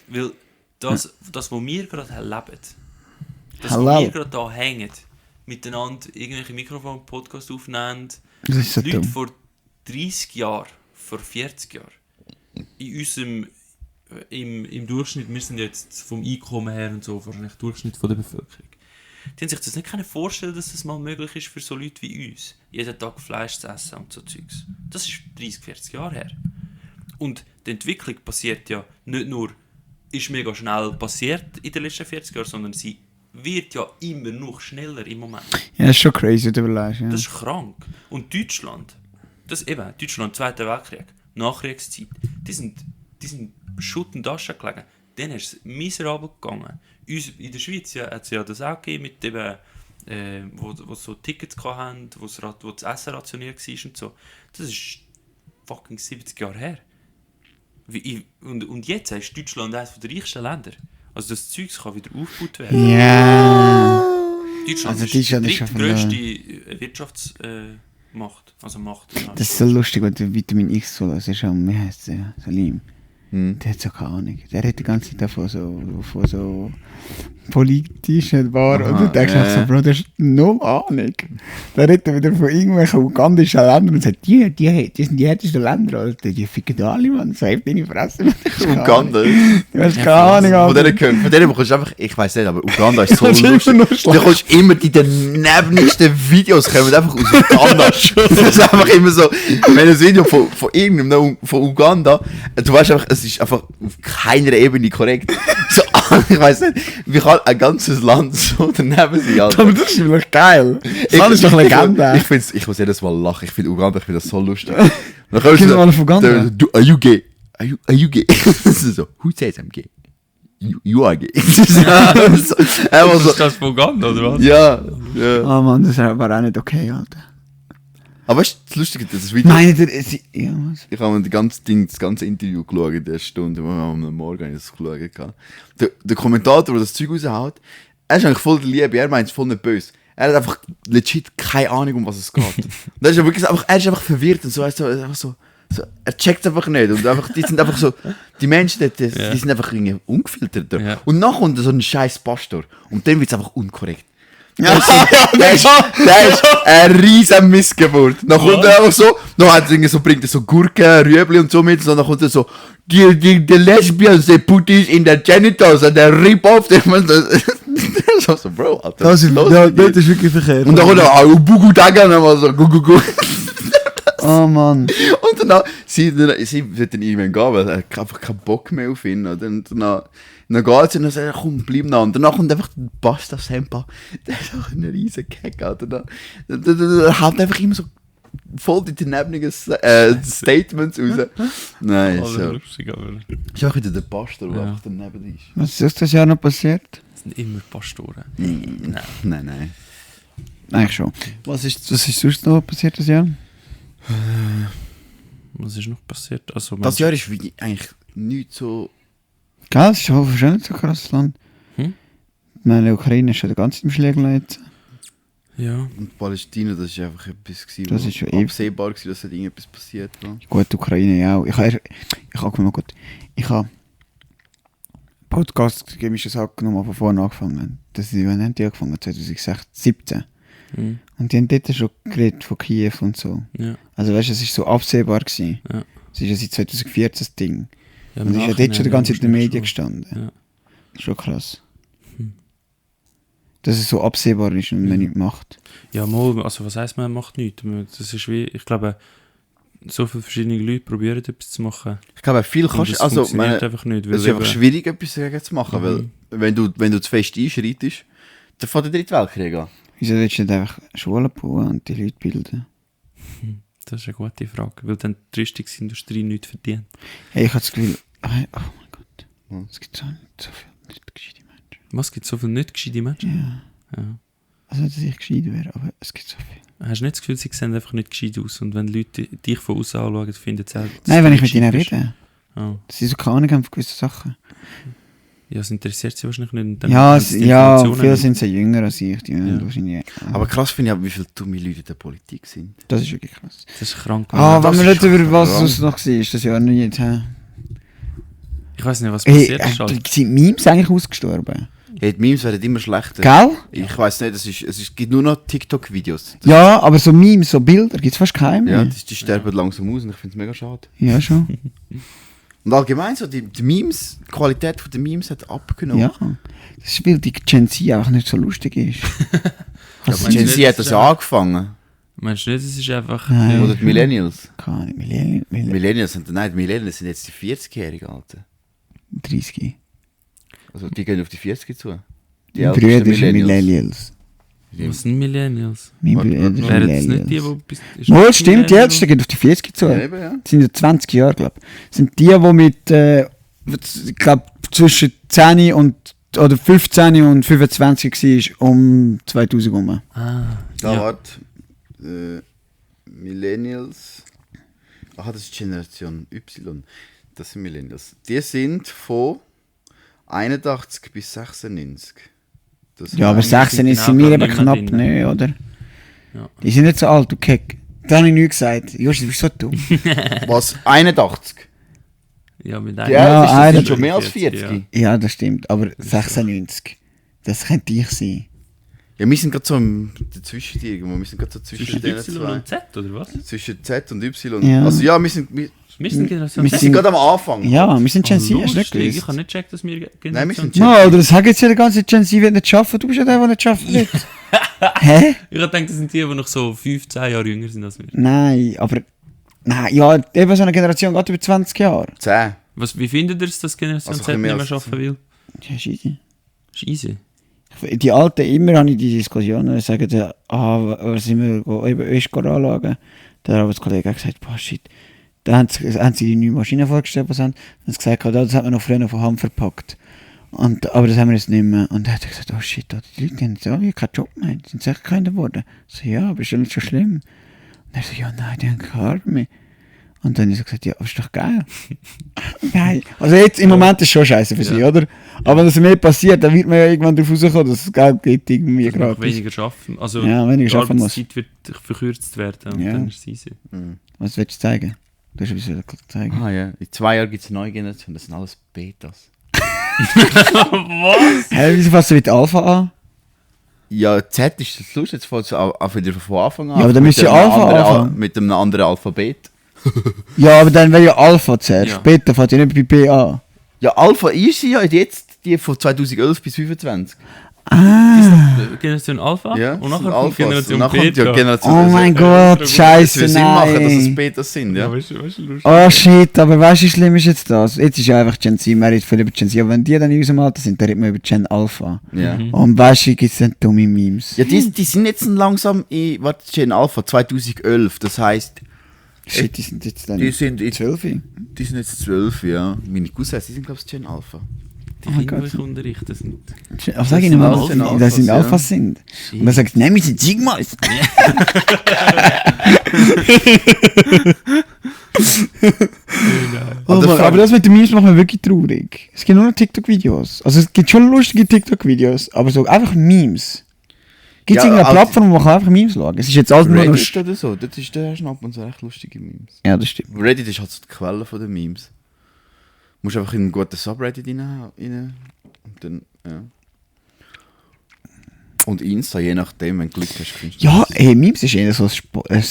Weil das, was wir gerade erleben, das, Hallo. was wir gerade da hängen, miteinander irgendwelche Mikrofon-Podcasts aufnehmen, Das ist so Leute dumm. vor 30 Jahren, vor 40 Jahren, in unserem, im Durchschnitt, wir sind jetzt vom Einkommen her und so, wahrscheinlich Durchschnitt von der Bevölkerung, die haben sich das nicht vorstellen, dass das mal möglich ist für so Leute wie uns, jeden Tag Fleisch zu essen und so Zeugs. Das ist 30, 40 Jahre her. Und die Entwicklung passiert ja nicht nur, ist mega schnell passiert in den letzten 40 Jahren, sondern sie wird ja immer noch schneller im Moment. Ja, das ist schon crazy, du überlegst. Ja. Das ist krank. Und Deutschland, Deutschland, Zweiter Weltkrieg, Nachkriegszeit, die sind Schutt und Asche gelegen. Dann ist es miserabel gegangen. Uns, in der Schweiz hat es ja das auch gegeben, mit eben, wo so Tickets hatten, wo das Essen rationiert war und so. Das ist fucking 70 Jahre her. Und jetzt ist Deutschland eines der reichsten Länder. Also das Zeug kann wieder aufgebaut werden. Ja. Deutschland Also ist Deutschland die ist schon von drittgrösste Wirtschaftsmacht. Also Macht. Das ist so lustig, weil der Vitamin X so, das ist schon, wie heißt der, Salim. Der hat so keine Ahnung. Der redet die ganze Zeit davon so politisch nicht wahr. Aha, Und du denkst einfach so, Bro, das ist no Ahnung. Da redet er wieder von irgendwelchen ugandischen Ländern und sagt, die sind die härtesten Länder, Alter. Die ficken alle, Mann. Save deine Fresse. Uganda. Du hast keine Ahnung, Von Alter. denen bekommst du einfach, ich weiss nicht, aber Uganda ist so Das ist lustig. immer noch Du schlecht. kommst immer die danebensten Videos kommen einfach aus Uganda. Das ist einfach immer so, wenn ein Video von irgendeinem von Uganda, du weißt einfach, es ist einfach auf keiner Ebene korrekt. So, ich weiss nicht, wie kann ein ganzes Land so daneben sein, Alter. Aber das ist wirklich geil. Das ist doch Legende. Ich muss jedes Mal lachen, ich finde Uganda, ich finde das so lustig. Dann kommst Kinder alle von Uganda? Are you gay? Are you gay? Das ist so, who says I'm gay? You are gay. Einfach so, Ist das von Uganda, oder was? ja. Oh Mann, das war auch nicht okay, Alter. Aber weißt du, das Lustige, das Video, Meine, ja, was? ich habe mir das ganze Interview geschaut in der Stunde, wo wir am Morgen das geschaut haben. Der Kommentator, der das Zeug raushaut, er ist eigentlich voll der Liebe, er meint es voll nicht böse. Er hat einfach legit keine Ahnung, um was es geht. Und er ist wirklich einfach, er ist einfach verwirrt und so, einfach so, er checkt es einfach nicht. Und einfach, die sind einfach so, die Menschen, die sind einfach irgendwie ungefiltert. Ja. Und nachher kommt so ein scheiß Pastor und dann wird es einfach unkorrekt. Der ist eine riesen Missgeburt. Dann kommt er einfach so, dann hat er so, bringt er so Gurken, Rüebli und so mit, und dann kommt er so, the lesbians, they put this in their genitals and they rip off them. So, Bro, Alter. Das ist los. wirklich verkehrt. Und dann kommt er, Bugu Dagan, und dann so, gu. Oh Mann. Und dann, sie wird dann irgendwann gehen, weil er hat einfach keinen Bock mehr auf ihn. Und dann geht sie und dann sagt er, komm, bleib noch. Und danach kommt einfach der Basta Sempa. Der ist auch ein riesen Keck, Alter. Der haut einfach immer so voll die danebenigen Statements raus. Nein, Oh, das ist so. lustig, aber Ist auch wieder der Pastor, der Ja. einfach daneben ist. Was ist das Jahr noch passiert? das sind immer Pastoren. Nein. Eigentlich schon. Was ist sonst noch passiert das Jahr? Was ist noch passiert? Also, Das Jahr ist wie eigentlich nicht so... Gell, das ist schon nicht so krasses Land. Hm? Meine Ukraine ist schon die ganze Zeit im Schlägel jetzt. Ja. Und Palästina, das ist einfach etwas gewesen, Das wo ist schon ewig. absehbar gewesen, dass da irgendetwas passiert war. Gut, Ukraine ja auch. Ich habe Podcast gegeben, ist das angenommen, aber vorne angefangen. Wann haben die angefangen? 2017. Hm. Und die haben dort schon geredet von Kiew und so. Ja. Also weißt du, es war so absehbar gewesen. Ja. Es ist ja seit 2014 das Ding. Ja, Und es ist ja dort schon die ganze Zeit in den Medien gestanden. Ja. Das ist schon krass. Hm. Dass es so absehbar ist und man nichts macht. Ja, mal, also was heisst, man macht nichts? Das ist wie, ich glaube, so viele verschiedene Leute probieren etwas zu machen. Ich glaube, viel Und kannst das du... Also, funktioniert meine, einfach nicht. es ist einfach schwierig, etwas dagegen zu machen, weil wenn du zu fest einschreitest, dann fängt der Dritte Weltkrieg an. Wieso willst du nicht einfach Schulen bauen und die Leute bilden? Das ist eine gute Frage, weil dann die Rüstungsindustrie nichts verdient. Hey, ich habe das Gefühl... Oh mein Gott. Hm. Es gibt so nicht so viele nicht gescheite Menschen. Was, gibt es so viele nicht gescheite Menschen? Ja. Also nicht, dass ich gescheit wäre, aber es gibt so viele. Hast du nicht das Gefühl, sie sehen einfach nicht gescheit aus? Und wenn Leute dich von außen anschauen, finden sie auch, dass Nein, du wenn ich mit nicht ihnen gescheit bist. rede. Ah. Dass sie so keine Ahnung haben von gewissen Sachen. Ja, es interessiert sie wahrscheinlich nicht. Und dann Ja, haben sie die ja, Informationen viele nicht. sind so jünger als ich. Die haben Ja. wahrscheinlich... Aber krass finde ich auch, wie viele dumme Leute in der Politik sind. Das ist wirklich krass. Das ist krank. Ah, das wenn wir ist nicht über was krank. es noch war, ist das ja nicht... Hä? Ich weiß nicht, was Hey, passiert ist. Halt. sind Memes eigentlich ausgestorben? Hey, die Memes werden immer schlechter. Gell? Ich weiß nicht, es gibt nur noch TikTok-Videos. Ja, aber so Memes, so Bilder gibt es fast keine Ja, mehr. die sterben langsam aus und ich finde es mega schade. Ja, schon. Und allgemein so, die Memes, die Qualität der Memes hat abgenommen. Ja. Das ist, weil die Gen Z einfach nicht so lustig ist. Also meinst du Gen nicht, Z hat das das ist ja angefangen. Meinst du nicht, es ist einfach... Nein. Oder die Millennials. Keine Ahnung, Millennials sind jetzt die 40-Jährigen, Alter. 30. Also die gehen auf die 40 zu. Die Mein ältesten Bruder ist Millennials. Was sind Millennials? Mein Warte, Bruder ist Wären das nicht die, Millennials. die... Wohl, stimmt, die Ältesten gehen auf die 40 zu. Ja, eben, ja. Das sind ja 20 Jahre, glaube ich. Sind die mit, ich glaube, zwischen 10 und, oder 15 und 25 war um 2000 rum. Ah, Da ja. wart Millennials. Aha, das ist Generation Y. Das sind Millennials. Die sind von 81 bis 96. Das Ja, aber heisst, 16 sind sind genau wir gar eben nicht mehr knapp drin. nicht, oder? Ja. Die sind nicht so alt, du Keck. Das habe ich nie gesagt. Josh, du bist so dumm. Was? 81? Ja, mit Die einem... Ja, Ältesten einer- sind schon mehr als 40. Ja. Ja, das stimmt, aber 96. Das könnte ich sein. Ja, wir sind gerade so dazwischen irgendwo. Wir sind gerade so zwischen den Y zwei. und Z, oder was? Zwischen Z und Y. Ja. Also ja, wir sind Generation wir Z. gerade am Anfang. Ja, wir sind Gen Z, hast du nicht Lustig. gewusst? Ich habe nicht gecheckt, dass wir Nein, wir Generation sind Z. No, oder sagen jetzt ja die ganze Gen Z wird nicht arbeiten. Du bist ja der nicht arbeiten will. Hä? Ich habe gedacht, das sind die noch so 5-10 Jahre jünger sind als wir. Nein, aber... Nein, ja, eben so eine Generation geht über 20 Jahre. 10. Wie findet ihr es, dass Generation Also Z ein nicht bisschen mehr mehr als arbeiten will? Ja, scheisse. Das ist easy. Die Alten, immer habe ich die Diskussionen, sagen, was sind wir eben Öst anschauen. Der Arbeitskollege hat gesagt, boah, shit. Da haben sie die neue Maschine vorgestellt, was haben sie gesagt, das hat man noch früher von Hand verpackt. Aber das haben wir jetzt nicht mehr. Und er hat gesagt, oh shit, die Leute haben jetzt keinen Job mehr, die sind sicher keiner geworden. Ich so, ja, aber ist ja nicht so schlimm. Und er so, ja, nein, die haben keine Arbeit mehr. Und dann habe ich so gesagt, ja, aber ist doch geil. Geil. Also jetzt im Moment ist es schon scheiße für sie, oder? Aber wenn das mehr passiert, dann wird man ja irgendwann darauf rauskommen, dass es Geld gibt irgendwie Dass man gratis. weniger schaffen. Also Ja, weniger die schaffen muss. Arbeitszeit wird verkürzt werden und Ja. dann ist es easy. Was willst du zeigen? Du hast etwas zeigen. Ah ja, in 2 Jahren gibt es eine neue Generation, das sind alles Betas. Was? Hä, wieso fasst du mit Alpha an? Ja, Z ist das lustig, jetzt fängt es auch wieder von Anfang an. Ja, aber dann Mit müsst ihr einem Alpha anderen anfangen. Mit einem anderen Alphabet. Ja, aber dann wäre ja Alpha zuerst. Ja. Beta fängt ja nicht bei B an. Ja, Alpha ist sie ja jetzt die von 2011 bis 25. Ah. Generation Alpha Ja, und nachher sind kommt Alphas. Generation Und dann kommt Beta. ja Generation Oh mein Gott, Es scheiße, würde Sinn machen, dass es nein. Betas sind, ja. Weißt du, lustig. Oh shit, aber weißt du, wie schlimm ist jetzt das? Jetzt ist ja einfach Gen Z, man redet viel über Gen Z, aber wenn die dann in unserem Alter sind, dann redet man über Gen Alpha. Ja. Und weißt du, gibt es dann dumme Memes? Ja, die sind jetzt langsam in, warte, Gen Alpha 2011, das heisst, Shit, die sind jetzt dann die sind 12. Die sind jetzt 12, ja. Meine Cousins, die sind glaube ich Gen Alpha. Die Oh mein Kinder, die Gott. ich unterrichte, sind... Was sag ich ihnen alles mal, Alphas, dass sie ja. Alphas sind? Und dann sagt nein, wir sind Sigmas. Oh Mann, aber das mit den Memes macht mich wirklich traurig. Es gibt nur noch TikTok-Videos. Also es gibt schon lustige TikTok-Videos, aber so einfach Memes. Gibt es Ja, irgendeine also- Plattform, wo man kann einfach Memes schauen? Es ist jetzt alles nur noch... Reddit oder so, da hast du ab und zu echt lustige Memes. Ja, das stimmt. Reddit ist halt so die Quelle von den Memes. Du musst einfach in einen guten Subreddit rein und dann, ja. Und Insta, je nachdem, wenn du Glück hast, findest du Ja, das. ey, Memes ist eher so ein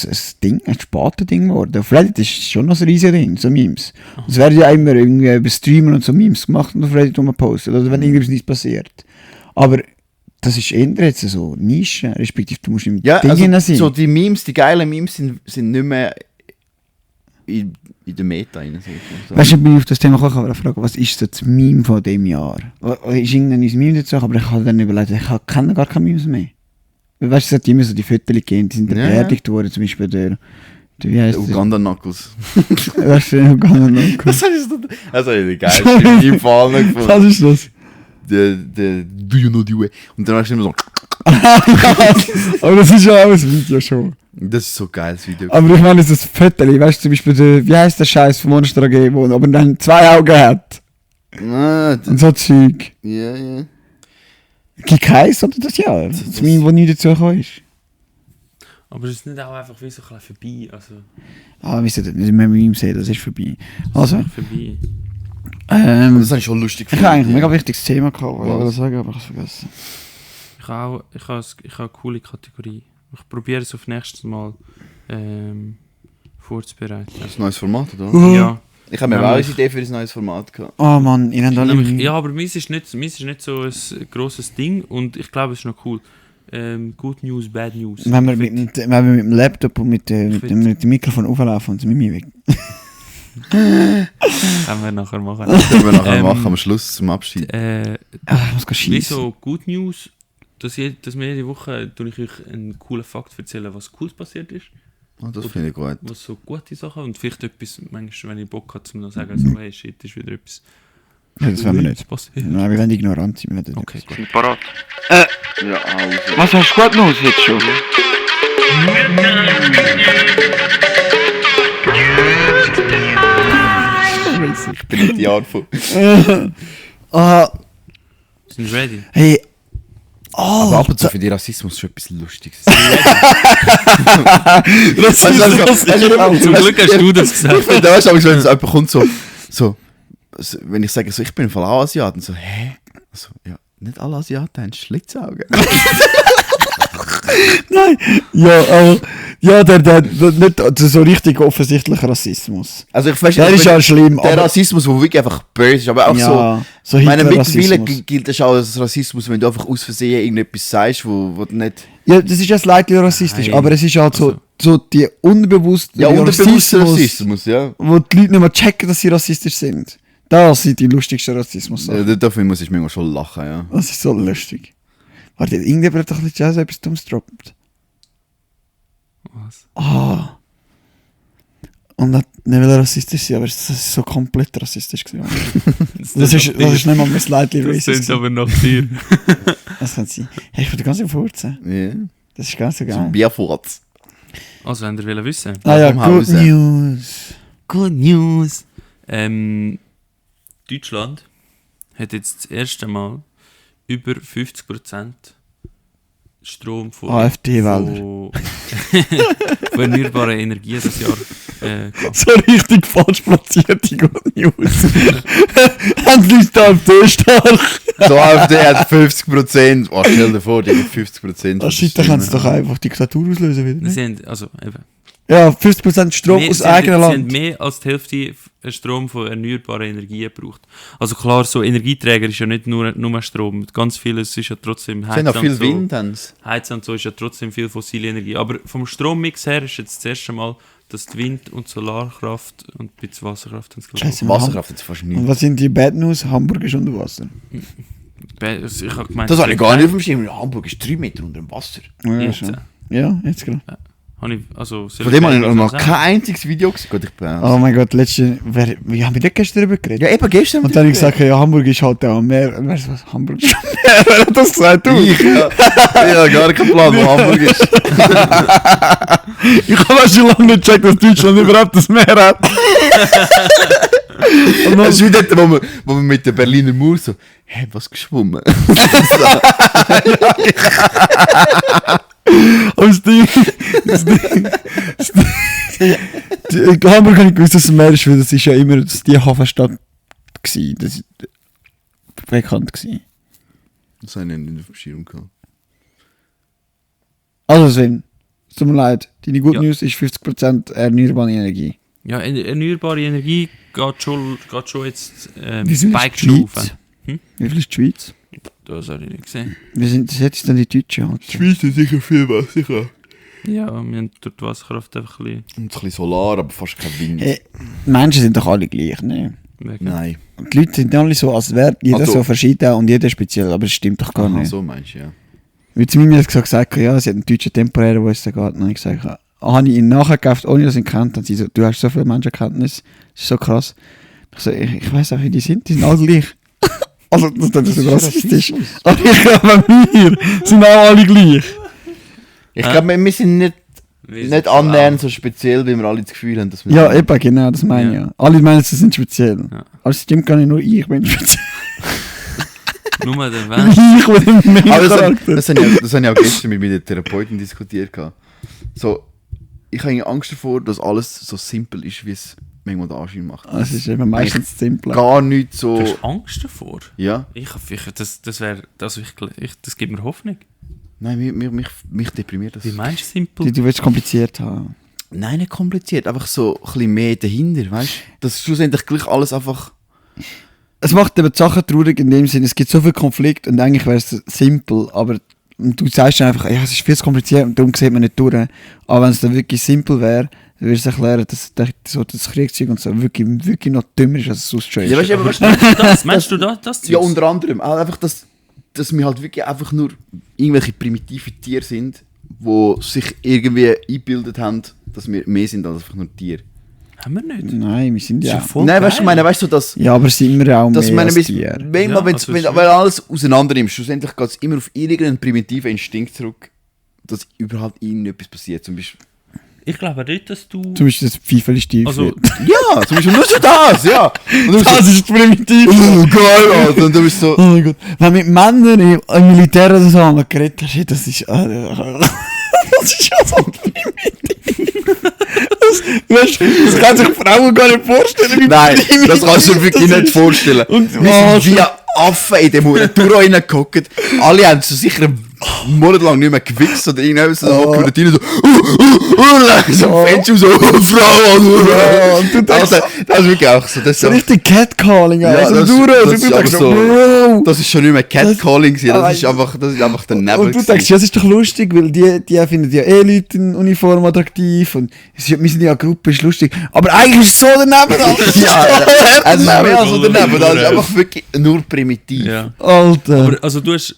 Ding, ein Spatending geworden. Auf Reddit ist es schon noch so ein riesiges Ding, so Memes. Und es werden ja immer irgendwie über Streamen und so Memes gemacht und auf Reddit postet, oder wenn irgendwas nicht passiert. Aber das ist eher jetzt so Nische, respektive du musst im Ja, Ding also, hinein sein. so die Memes, die geilen Memes sind nicht mehr in der Meta rein. So. Weißt du, ich bin auf das Thema gekommen, fragen, was ist so das Meme von diesem Jahr? Ist irgendein neues Meme dazu, aber ich habe dann überlegt, ich kenne gar keine Memes mehr. Weißt du, es hat immer so die Fotos gegeben, die sind dann Ja, beerdigt worden, zum Beispiel der wie heißt der? Uganda Knuckles. Das ist der Uganda Knuckles. Das habe ich geil. Ich vor allem gefunden. Was ist das? Der Do you know the way? Und dann hast du immer so. Aber das ist ja auch ein Video schon. Das ist so ein geiles Video. Aber ich meine, das ist ein Foto, weißt du, zum Beispiel, der, wie heißt der Scheiß vom Monster AG, wo aber dann 2 Augen hat. Ah, Und so Zeug. ja, ja. Gibt keins oder das Jahr? Das Meme, wo nie dazu gekommen ist. Aber es ist nicht auch einfach wie so ein bisschen vorbei. Also, Ah, wisst ihr, das müssen wir Meme sehen, das ist vorbei. Also, vorbei. Das habe ich schon lustig ich habe eigentlich ein mega wichtiges Thema gehabt, was ich Was? wollte sagen, aber ich habe es vergessen. Ich habe eine coole Kategorie. Ich probiere es auf nächstes Mal vorzubereiten. Das ist ein neues Format, oder? Ja. Ich habe mir auch eine Nämlich- Idee für ein neues Format gehabt. Oh Mann, ihr habt alle... Nämlich, ja, aber meins ist nicht so ein grosses Ding und ich glaube, es ist noch cool. Good News, Bad News. Wenn wir mit dem Laptop und mit dem Mikrofon auflaufen und es mit mir weg. Können wir nachher machen. Das können wir nachher Ähm, machen, am Schluss zum Abschied. Ich muss schießen. Wieso Good News? Dass wir jede Woche ich euch einen coolen Fakt erzählen, was Cooles passiert ist. Oh, das finde ich gut. Was so gute Sachen und vielleicht etwas, manchmal, wenn ich Bock habe, zum noch sagen, so, hey, shit, ist wieder etwas Ja, das wollen wir nicht. passiert. Nein, wir werden ignorant sein. Wir werden Okay, gut. Ja, also. Was hast du gut los jetzt schon? Ich bin nicht die Art von. Sind wir ready? Hey, Aber ab und zu für die Rassismus schon etwas Lustiges. Zum Glück hast du das gesagt. Ich finde, weißt du, wenn es jemand kommt, so, wenn ich sage, so, ich bin im Fall auch Asiat, und so, hä? Also, ja, Nicht alle Asiaten haben Schlitzaugen. Nein, ja, aber ja, der nicht so richtig offensichtlicher Rassismus. Also ich weiß, Der ist ja schlimm, der aber Rassismus, der wirklich einfach böse ist, aber auch ja, so... so Ich meine, mittlerweile Hitler-Rassismus. gilt das auch als Rassismus, wenn du einfach aus Versehen irgendetwas sagst, wo du nicht... Ja, das ist ja slightly rassistisch, Nein. aber es ist halt so die unbewusste Ja, unbewusster Rassismus, Rassismus, ja. wo die Leute nicht mehr checken, dass sie rassistisch sind. Das sind die lustigsten Rassismus. Dafür muss ich manchmal schon lachen, ja. Das ist so lustig. Warte, irgendjemand hat doch letztes Jahr so etwas Dummes gedroppt. Was? Ah. Und nicht weil er rassistisch ist, aber das ist so komplett rassistisch gewesen. Das ist nicht mal mehr slightly Das racist. sind aber nach dir. Das kann sein. Hey, ich würde ganz furzen. Ja. Das ist ganz so So geil. ein Bierfurz. Also, wenn ihr wollt wissen. Ah ja, vom good Hause. news. Good News. Deutschland hat jetzt das erste Mal über 50% Strom von AfD-Wälder. von erneuerbaren Energien das Jahr gehabt. So richtig falsch platzierte Good News. Endlich ist die AfD stark. So AfD hat 50%. Oh, stell dir vor, die haben 50%. Ah, shit, da können sie doch einfach Diktatur auslösen wieder. Sie Ne? haben, also, eben, Ja, 50% Strom aus sie haben- eigenem Sie haben Land. mehr als die Hälfte Strom von erneuerbaren Energien gebraucht. Also klar, so Energieträger ist ja nicht nur Strom. Ganz vieles ist ja trotzdem Sie haben auch viel und so. Wind. haben sie. Heizen und so ist ja trotzdem viel fossile Energie. Aber vom Strommix her ist jetzt das erste Mal, dass die Wind- und Solarkraft und ein bisschen Wasserkraft haben sie glaube ich. Scheiße, Wasserkraft jetzt fast Und nicht. was sind die Bad News? Hamburg ist unter Wasser. Also ich habe gemeint, Das habe ich gar nicht auf dem Schirm. Hamburg ist 3 Meter unter dem Wasser. Ja, Jetzt, schon. Ja, jetzt gerade. habe ich, also, Von dem habe ich noch kein einziges Video gesehen. Gut, ich bin Oh mein Gott, wie haben wir nicht gestern darüber geredet? ja, eben gestern. Und dann habe ich gesagt, ja, Hamburg ist halt auch am Meer. Und weißt du was, Hamburg ist am Meer? Wer hat das gesagt? Du? Ich habe gar keinen Plan, wo Hamburg ist. Ich habe auch schon lange nicht gecheckt, dass Deutschland überhaupt das Meer hat. Und Das ist wie dort, wo wir mit der Berliner Mauer so, hä, was geschwommen? Und Hamburg habe ich gewusst, dass es ein Meer ist, weil das ist ja immer die Hafenstadt gewesen. Das ist bekannt gewesen. Das habe ich nicht auf dem Schirm gehabt. Also Sven, es tut mir leid, deine Good Ja. News ist 50% erneuerbare Energie. Ja, erneuerbare Energie geht schon jetzt Wie viel ist Bike die Schweiz? schnaufen. Wie viel ist die Schweiz? Das habe ich nicht gesehen. Das hättest dann die Deutschen halt. Schweiz ist sicher viel Wasser. Ja, wir haben durch die Wasserkraft einfach ein Und ein bisschen Solar, aber fast kein Wind. Hey, Menschen sind doch alle gleich, ne? bisschen... Nein. Und die Leute sind alle so, als wäre jeder Also- so verschieden und jeder speziell, aber das stimmt doch gar Aha, nicht. so meinst du, ja. Wie zu mir gesagt, ja, sie hat einen deutschen Temporären, wo es da geht. Und dann habe ich gesagt, habe ich ihn nachgekauft, ohne dass ich ihn kennt. Und sie so, du hast so viel Menschenkenntnis, das ist so krass. Ich so, ich weiss auch, wie die sind alle gleich. Also, das ist rassistisch. Aber ich glaube, wir sind auch alle gleich. Ich glaube, wir sind nicht Wir sind nicht annähernd so speziell, weil wir alle das Gefühl haben, dass wir... Ja, eben, genau, das meine ich Ja. ja. Alle meinen, sie sind speziell. Ja. Aber es stimmt gar nicht, nur ich bin speziell. Nur der Van. Ich bin mehr Aber Charakter. das habe ich auch gestern mit meiner Therapeutin diskutiert. So, ich habe irgendwie Angst davor, dass alles so simpel ist, wie es manchmal der Anschein macht. Es ist eben meistens simpler. Gar nicht so... Du hast Angst davor? Ja. Das wäre... Das gibt mir Hoffnung. Nein, mich deprimiert das. Wie meinst du simpel? Du willst kompliziert haben. Nein, nicht kompliziert, einfach so ein bisschen mehr dahinter, weißt du? Dass schlussendlich gleich alles einfach... Es macht eben die Sachen traurig in dem Sinne, es gibt so viel Konflikt und eigentlich wäre es simpel, aber du sagst dann einfach, ja, es ist viel zu kompliziert und darum sieht man nicht durch. Aber wenn es dann wirklich simpel wäre, dann würdest du erklären, dass das Kriegszeug und so wirklich noch dümmer ist, als es sonst schon ist. Ja, weißt du, Meinst du das? ja, unter anderem. Auch einfach, dass wir halt wirklich einfach nur irgendwelche primitive Tiere sind, die sich irgendwie eingebildet haben, dass wir mehr sind als einfach nur Tiere. Haben wir nicht. Nein, wir sind Das ist ja... ja voll Nein, weißt du, geil. ich meine, weißt du, dass... Ja, aber sind wir auch Dass mehr meine, als Tiere. manchmal, Ja, wenn also du ist alles auseinander nimmst, schlussendlich geht es immer auf irgendeinen primitiven Instinkt zurück, dass überhaupt irgendetwas passiert. Zum Beispiel... Ich glaube nicht, dass du... Zum Beispiel das Pfeifeli stief Also, wird. Ja, zum Beispiel nur so das, ja. Und du bist so, ist primitiv. oh, geil, Alter. Und du bist so... Oh mein Gott. Wenn mit Männern im Militär oder so haben wir geredet hast, das ist... das ist ja so primitiv. Weißt du, das kann sich Frauen gar nicht vorstellen. wie Nein, primitiv das kannst du dir wirklich das nicht ist. vorstellen. Und wir sind wie Affen in dem Duro reingehockt. Alle haben so sicher einen Monat lang nicht mehr gewichst oder irgendwas. So hocken und rein so Fenster so, Frau, und du denkst, das ist wirklich auch so. Das ist so so richtig Catcalling, ja, also das, Duro, das, und ist du aber denkst so, wow. das ist schon nicht mehr Catcalling, das ist einfach daneben. Und du denkst, ja, das ist doch lustig, weil die finden ja Leute in Uniform attraktiv und wir sind ja eine Gruppe, ist lustig. Aber eigentlich ist es so daneben. Es ist mehr so daneben, das ist einfach wirklich nur primitiv. Ja. Alter. Aber also du hast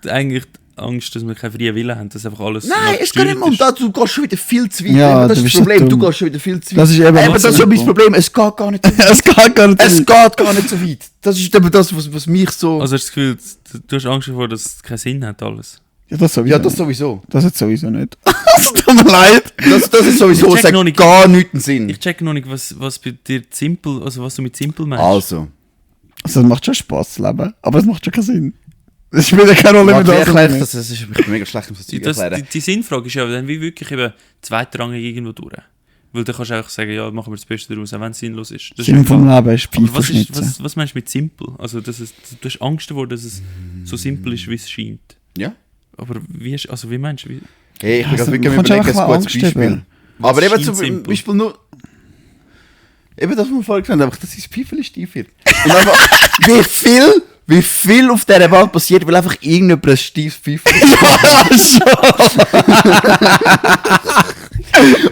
eigentlich Angst, dass wir keinen freien Willen haben, dass einfach alles Nein, es geht nicht mehr um das, du gehst schon wieder viel zu weit. Ja, das ist das Problem, du gehst schon wieder viel zu weit. Das ist eben das ist schon mein Problem, es geht gar nicht so weit. Es geht gar nicht. Es geht gar nicht so weit. Das ist eben das, was mich so... Also hast du das Gefühl, du hast Angst davor, dass es keinen Sinn hat, alles? Ja, das sowieso. Ja, das sowieso. Das hat sowieso nicht. Es tut mir leid. Das ist sowieso, Ich es check hat noch nicht- gar nichts Sinn. Ich check noch nicht, was bei dir simpel, also was du mit simpel meinst. Also, Also, das macht schon Spaß, das Leben. Aber es macht schon keinen Sinn. Es spielt ja keine Rolle warte, wie mit erkläre ich das? Das ist ich bin mega schlecht, um das zu Das, erklären. die Sinnfrage ist ja dann wie wirklich eben zweitrangig irgendwo durch. Weil dann kannst du einfach sagen, ja, machen wir das Beste daraus, auch wenn es sinnlos ist. Das Sinn ist vom Leben ist aber FIFA-Schnitzen. was meinst du mit simpel? Also du hast Angst davor, dass es so simpel ist, wie es scheint. Ja? Aber wie meinst du? Hey, ich bin Also, gerade wirklich du am kannst überlegen, einfach ein mal gutes Angst Beispiel. haben. Aber eben scheint zum simpel. Beispiel nur... Eben das, was wir vorhin gesagt haben, einfach, das ist Pfeifeli-Stief wird. Und einfach, wie viel auf dieser Welt passiert, weil einfach irgendjemand ein stiefes Pfeifeli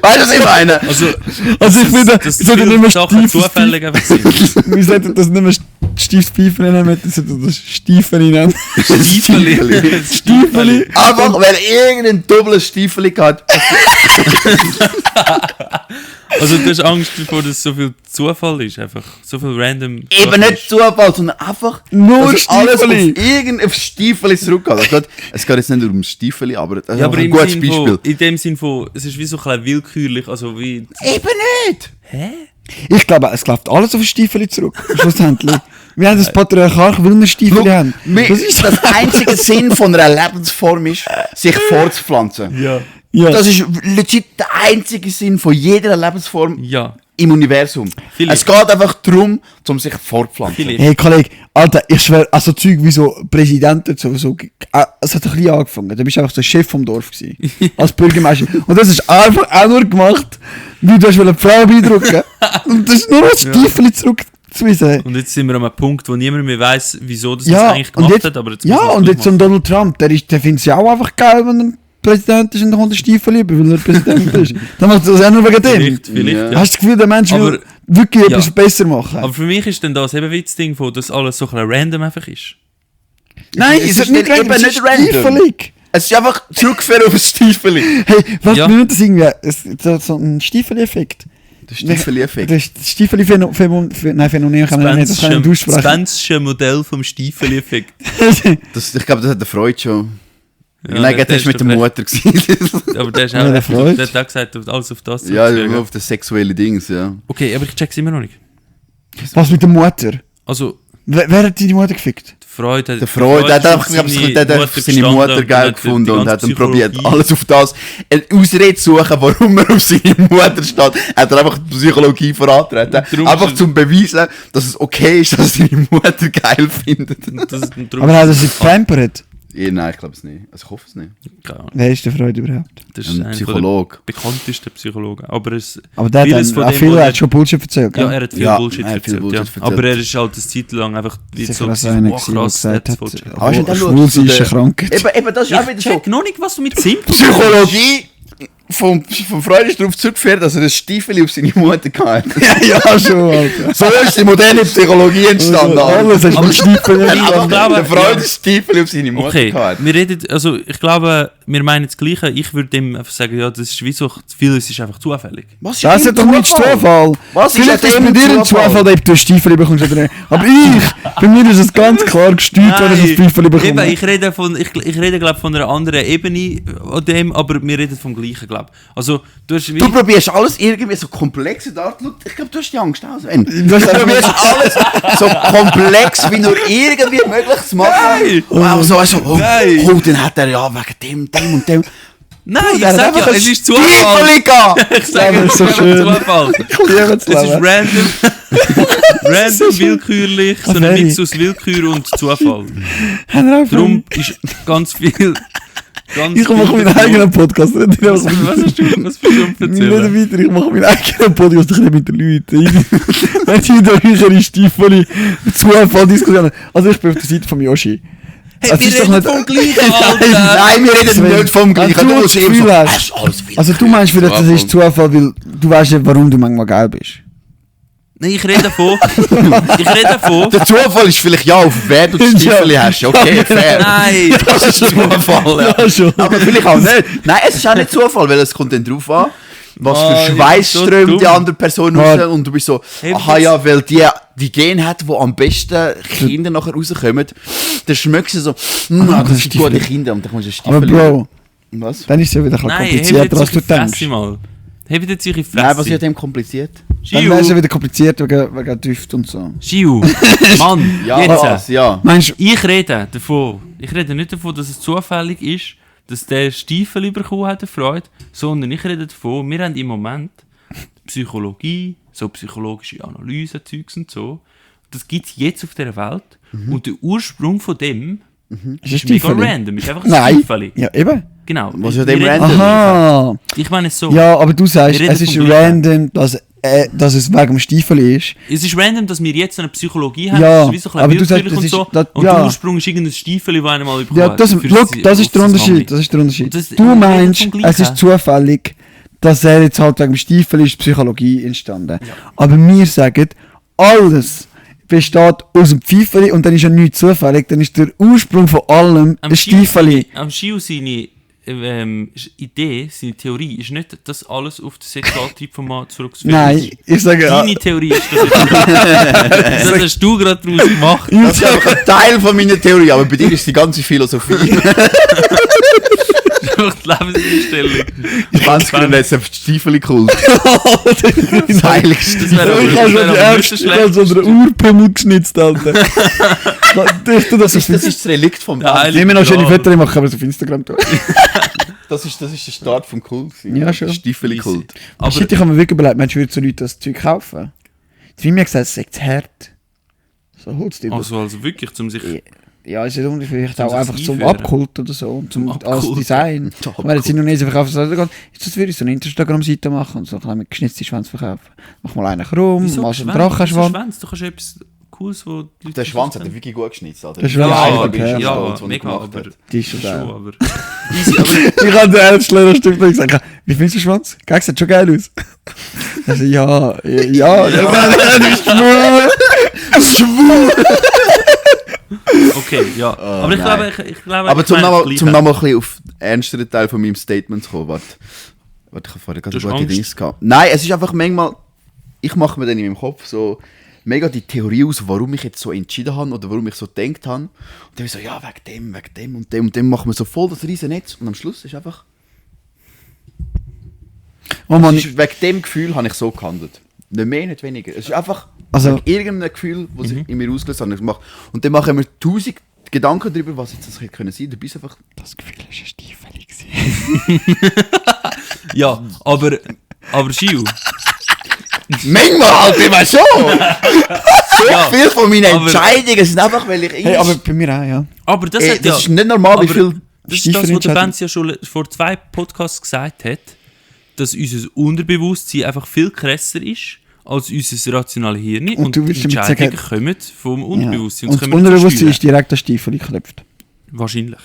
Weißt du, was ich meine? Also Also, ich finde, das ich sollte nicht mehr Sachen stiefes zufällig einfach sind. Wir sollten das nicht mehr stiefes Pfeifen nennen, wir sollten das Stiefel nennen. Stiefeli. Stiefeli. Einfach, weil irgendein doppeltes Stiefeli hat. Also du hast Angst davor, dass so viel Zufall ist, einfach so viel random. Eben Zufall nicht ist. Zufall, sondern einfach Nur dass alles auf Stiefeli. irgendein Stiefeli zurückgeht. Also, es geht jetzt nicht nur um Stiefeli, aber das ist Ja, einfach aber ein im gutes Sinn Beispiel. von, in dem Sinn von, es ist wie so ein bisschen willkürlich, also wie... Eben nicht! Ich glaube, es läuft alles auf ein Stiefel zurück. Schlussendlich. Wir haben das Patriarchat, weil wir Stiefel haben. Das ist das einzige Sinn von einer Lebensform ist, sich fortzupflanzen. Ja. Ja. Das ist legit der einzige Sinn von jeder Lebensform Ja. im Universum. Vielleicht. Es geht einfach darum, um sich fortzupflanzen. Vielleicht. Hey Kollege, Alter, ich schwör, also Zeug wie so Präsidenten, so, es hat ein bisschen angefangen. Du bist einfach so Chef vom Dorf gewesen, als Bürgermeister. Und das ist einfach auch nur gemacht, weil du hast eine Frau beeindrucken. Und das ist nur als Stiefel zurückzuweisen. Und jetzt sind wir an einem Punkt, wo niemand mehr weiss, wieso das Ja, eigentlich und gemacht jetzt, hat, aber jetzt ja, muss man es und doch jetzt so ein Donald Trump, der findet es ja auch einfach geil, wenn er Präsident ist und dann kommt der Stiefel lieber, weil er Präsident ist. Dann macht er das auch nur wegen dem. Vielleicht, Ja. ja. Hast du das Gefühl, der Mensch will Aber- wirklich ja. etwas besser machen? Aber für mich ist dann das eben wie das Ding von, dass alles so ein bisschen random einfach ist. Nein, es es ist ist nicht nicht- random, eben es nicht ist random. stiefelig. Es ist einfach zurückgeführt auf ein Stiefeli. Hey, was Ja. bedeutet das irgendwie? So ein Stiefel-Effekt. Der Stiefeli-Effekt. Das Stiefel-Phänomen kann man nicht, das kann ich nicht aussprechen. Spence'sche Modell vom Stiefel-Effekt. Ich glaube, das hat der Freud schon. Ja, Nein, der das ist war mit der doch Mutter. gewesen. Aber der ist Ja, auch, der Freud. der hat auch gesagt, alles auf das Ja, zurückzuführen. nur auf das sexuelle Dings, ja. Okay, aber ich check's immer noch nicht. Was mit der Mutter? Also, Wer hat seine Mutter gefickt? Der Freud hat einfach seine Mutter geil gefunden und hat dann probiert, alles auf das eine Ausrede zu suchen, warum er auf seine Mutter steht. Hat er einfach die Psychologie vorantreten. darum Einfach ist- zum beweisen, dass es okay ist, dass er seine Mutter geil findet. Aber hat er sie gepampert? Ja, nein, ich glaube es nicht. Also ich hoffe es nicht. Keine Ahnung. Wer ist der Freude überhaupt? Das ist Ein einer Psychologe. der bekanntesten Psychologen. Aber es, Aber der vieles hat von dann, dem, viele was hat schon Bullshit erzählt, ja, gell? er hat viel Ja, Bullshit er hat viel erzählt. Bullshit Ja. erzählt. Aber er ist halt eine Zeit lang einfach wie Sicher so was gewesen, einer wow, gewesen, der krass, gesagt der hat, Bullshit. Hast du denn Schwulse ist eine Krankheit. Eben, das ist auch wieder Ich so. check noch nicht, was du mit simpel Psychologie vom Freud ist darauf zurückgeführt, dass er ein Stiefel auf seine Mutter hatte. Ja, schon, Alter. So ist die moderne Psychologie entstanden. Alles hast du mit Stiefel ich entstanden. glaube, Der Freud ja. ist Stiefel auf seine Mutter Okay, gehabt. wir reden, also ich glaube, wir meinen das Gleiche. Ich würde dem einfach sagen, ja, das ist wie so, vieles ist einfach zufällig. Was Das ist doch nicht Zufall. Was ist Vielleicht ist an bei dem dir ein Zufall? Zufall, ob du Stiefel bekommst oder nicht. Aber bei mir ist es ganz klar gesteuert, wenn ich ein Stiefel eben, bekomme. ich rede glaube von einer anderen Ebene an dem, aber wir reden vom Gleichen, glaube ich. Also, du hast wie... Du probierst alles irgendwie so komplex darzustellen. Ich glaube, du hast die Angst aus. Du Du hast probierst alles so komplex wie nur irgendwie möglich zu machen. Nein! Wow, so, oh, Nein! oh, dann hat er ja wegen dem und dem. Nein, ich der hat sag ja, einfach es ein ist Zufall. Stiefel! Ich sage, Das es ist so ist schön. Zufall. Ich liebe das Es ist Leben. random willkürlich, so ein Ferry. Mix aus Willkür und Zufall. Darum, Darum ist ganz viel... ich mache meinen eigenen Podcast. Nicht Was hast du für Stumpf erzählen? weiter, ich mache meinen eigenen Podcast ein bisschen mit den Leuten. Wenn sie da höhere Stiefel Zufall diskutieren. Also ich bin auf der Seite von Yoshi. Hey, Es wir ist doch reden nicht- vom Gleichen, Alter! Nein, wir reden Sven, nicht vom wenn Gleichen. du Du das musst eben Gefühl so, hast- hast alles willkürlich. Also du meinst wieder, das ist Zufall, weil du weißt ja, warum du manchmal geil bist. Nein, ich rede davon... Der Zufall ist vielleicht ja, auf wer du die Stiefel hast. Okay, fair. Nein, das ist Zufall. Ja, schon. Aber vielleicht auch nicht. Nein, es ist auch nicht Zufall, weil es kommt dann drauf an, was Oh, für ich Schweiß bin so strömt die dumm. andere Person Warte. raus und du bist so, Hey, aha ja, weil die Gene hat, wo am besten Kinder nachher rauskommen, dann schmeckst du so, das das sind Stiefel. gute Kinder und dann kommst du Aber Stiefel. Bro, Was? dann ist es ja wieder ein bisschen Nein, komplizierter, als du denkst. mal. Hebt jetzt ihre Fresse. Nein, was ist dem kompliziert? Dann wäre es ja Giu, wieder kompliziert wegen Düft und so. Giu, Mann, Ja, jetzt. was? Ja. Meinst du, Ich rede nicht davon, dass es zufällig ist, dass der Stiefel bekommen hat, der Freude, sondern ich rede davon, wir haben im Moment Psychologie, so psychologische Analysen, Zeugs und so. Das gibt es jetzt auf dieser Welt. Und der Ursprung von dem ist mega Stiefeli? random. Ist einfach ein Nein. Stiefeli. Ja, eben. Genau. Was ist Wir dem reden- random? Aha. Ich meine es so. Ja, aber du sagst, Wir reden es ist vom Gleichen. random, dass es wegen dem Stiefel ist. Es ist random, dass wir jetzt eine Psychologie haben, Ja, das ist wie so ein aber bisschen du sagst, willkürlich das und ist- so. das- Und ja. der Ursprung ist irgendein Stiefel, das einer mal bekommen Ja, hat. das, Für look, sie- das ist auf der das Unterschied. Mami. Das ist der Unterschied. Und das- Du wir reden meinst, vom es Gleichen. ist zufällig, dass er jetzt halt wegen dem Stiefel ist Psychologie entstanden. Aber wir sagen, alles besteht aus dem Pfeifeli und dann ist ja nichts zufällig, dann ist der Ursprung von allem ein Stiefeli. Am Schiu seine Idee, seine Theorie ist nicht, dass alles auf den Sexualtyp vom Mann zurückzuführen Nein, ist. ich sage ja. Deine Theorie ist, das hast du gerade daraus gemacht. Das ist einfach ein Teil von meiner Theorie, aber bei dir ist die ganze Philosophie. Einfach die Lebenseinstellung. 20 Gründe jetzt auf die Stiefel-Kult. Das Heiligste. Das wäre aber- Ich habe schon die aber erste, nicht ich habe so einen Urpimmel geschnitzt, Alter. Ich tu das auf Das ist das Relikt vom Der Band. Heilige Nehmen wir noch schöne Gral. Fotos machen, aber es auf Instagram tun. Das ist der Start vom Kult. Ja, schon. Stiefel-Kult. Aber Shit, ich habe mir wirklich überlegt, Mensch, würde so Leute das Zeug kaufen? Wie mir gesagt, es ist hart. So holst du das. also wirklich, um sich... Ja, es ist irgendwie vielleicht Zum auch sich einfach zum einführen. Abkult oder so. Und zum, als Abkult. Design. Zum Weil jetzt in Indonesien verkaufen sie also, jetzt würde ich so eine Instagram-Seite machen und so ein bisschen mit geschnitzten Schwänzen verkaufen. Mach mal einen krumm, Wieso machst einen Schwänz? Drachenschwanz. Wieso Schwänz? Du kannst etwas Cooles, wo die Leute Der Schwanz hat versucht er wirklich gut geschnitzt. Alter. Der Schwanz Ja, ist aber, okay. Stolz, ja, was er mega, gemacht aber... hat. Die ist schon Schon, geil. aber... Easy, aber... Ich habe den Ernstschläger Stimme gesagt, wie findest du den Schwanz? Geil, sieht schon geil aus. Also, ja, du bist schwul. Okay, ja. aber ich nein. glaube, ich glaube... Aber ich zum meine das nochmal Gleiche. noch mal ein bisschen auf den ernsteren Teil von meinem Statement zu kommen. Warte, ich habe vorher gerade Du hast gute Angst? Dings gehabt. Nein, es ist einfach manchmal, ich mache mir dann in meinem Kopf so mega die Theorie aus, warum ich jetzt so entschieden habe oder warum ich so gedacht habe. Und dann bin ich so, ja, wegen dem und dem machen wir so voll das riesen Netz. Und am Schluss ist einfach, Oh Mann, es ist, wegen dem Gefühl habe ich so gehandelt. Nicht mehr, nicht weniger. Es ist einfach Also- wegen irgendeinem Gefühl, das sich in mir ausgelöst hat. Und dann mache ich mir 1000 Gedanken darüber, was jetzt das hätte können sein. Dabei ist einfach, das Gefühl ist ein Stiefel. Ja, aber Schiu... manchmal halt immer so! So Ja, viel von meinen aber- Entscheidungen sind einfach, weil ich Hey, aber bei mir auch, ja. Aber das hat das ja... ist nicht normal, wie aber viel... Das ist das, was der Stiefel Benz ja schon vor 2 Podcasts gesagt hat, dass unser Unterbewusstsein einfach viel krasser ist als unser rationales Hirn. Und du die willst damit Entscheidungen sagen- kommen vom Ja. Unterbewusstsein. Und das können wir nicht Unterbewusstsein versteuern. ist direkt an Stiefel geklopft. Wahrscheinlich.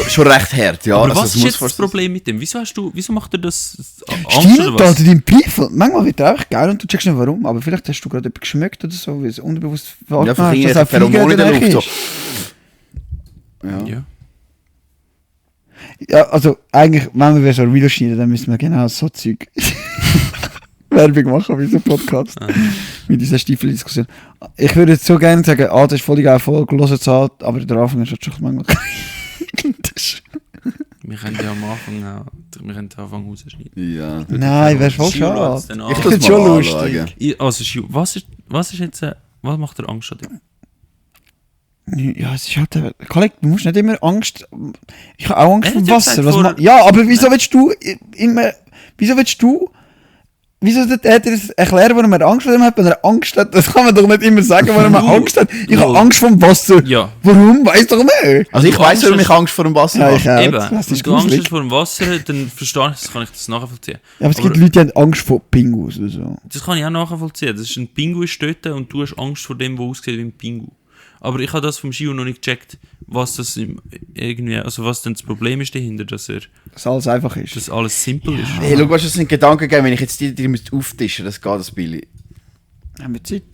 Schon recht hart, ja. Aber also was es ist muss jetzt das fast- Problem mit dem? Wieso macht er das Angst Stimmt, oder was? Alter, dein Pfeifel. Manchmal wird er einfach geil und du checkst nicht warum, aber vielleicht hast du gerade etwas geschmeckt oder so, weil es unterbewusst Ja, wahrgenommen einfach hast, dass irgendwelche auch Fliegen Pheromone in der in der Luft. Nähe So. Ja. Ja. Ja, also eigentlich, wenn wir so ein Video schneiden, dann müssen wir genau so Zeug Werbung machen für unseren Podcast. Mit dieser Stiefel-Diskussion. Ich würde jetzt so gerne sagen, das ist voll die geile Folge, los jetzt an, aber der Anfang ist halt schon manchmal... Wir können ja am Anfang auch, wir können den Anfang rausschneiden. Ja. Nein, wäre voll Schiu lässt schade. es dann an. Ich Ich das find's mal schon lustig. anschauen. Also Schiu, was ist jetzt, was macht dir Angst an dem? Ja, es ist halt... Kollege, du musst nicht immer Angst... Ich habe auch Angst Er vor hat ja Wasser. gesagt, Ja, aber wieso willst du immer... Wieso sollte er dir das erklären, warum er Angst vor dem hat, wenn er Angst hat? Das kann man doch nicht immer sagen, warum er Angst hat. Ich habe Angst vor dem Wasser. Ja. Warum? Weiss doch mehr. Also ich du weiss, warum Angst ich Angst vor dem Wasser Ja, habe. ich auch. Eben, Das wenn ist du Angst gruselig. hast vor dem Wasser, dann verstehe ich das, kann ich das nachvollziehen. Ja, aber es gibt Leute, die haben Angst vor Pingus oder so. Das kann ich auch nachvollziehen. Das ist ein Pingu ist dort und du hast Angst vor dem, der aussieht wie ein Pingu. Aber ich habe das vom Gio noch nicht gecheckt, was das irgendwie, also was denn das Problem ist dahinter, dass Alles einfach ist. das alles simpel ist. Hey, schau, was das sind Gedanken geben, wenn ich jetzt dir auftischen, das geht das Billy. Haben wir Zeit?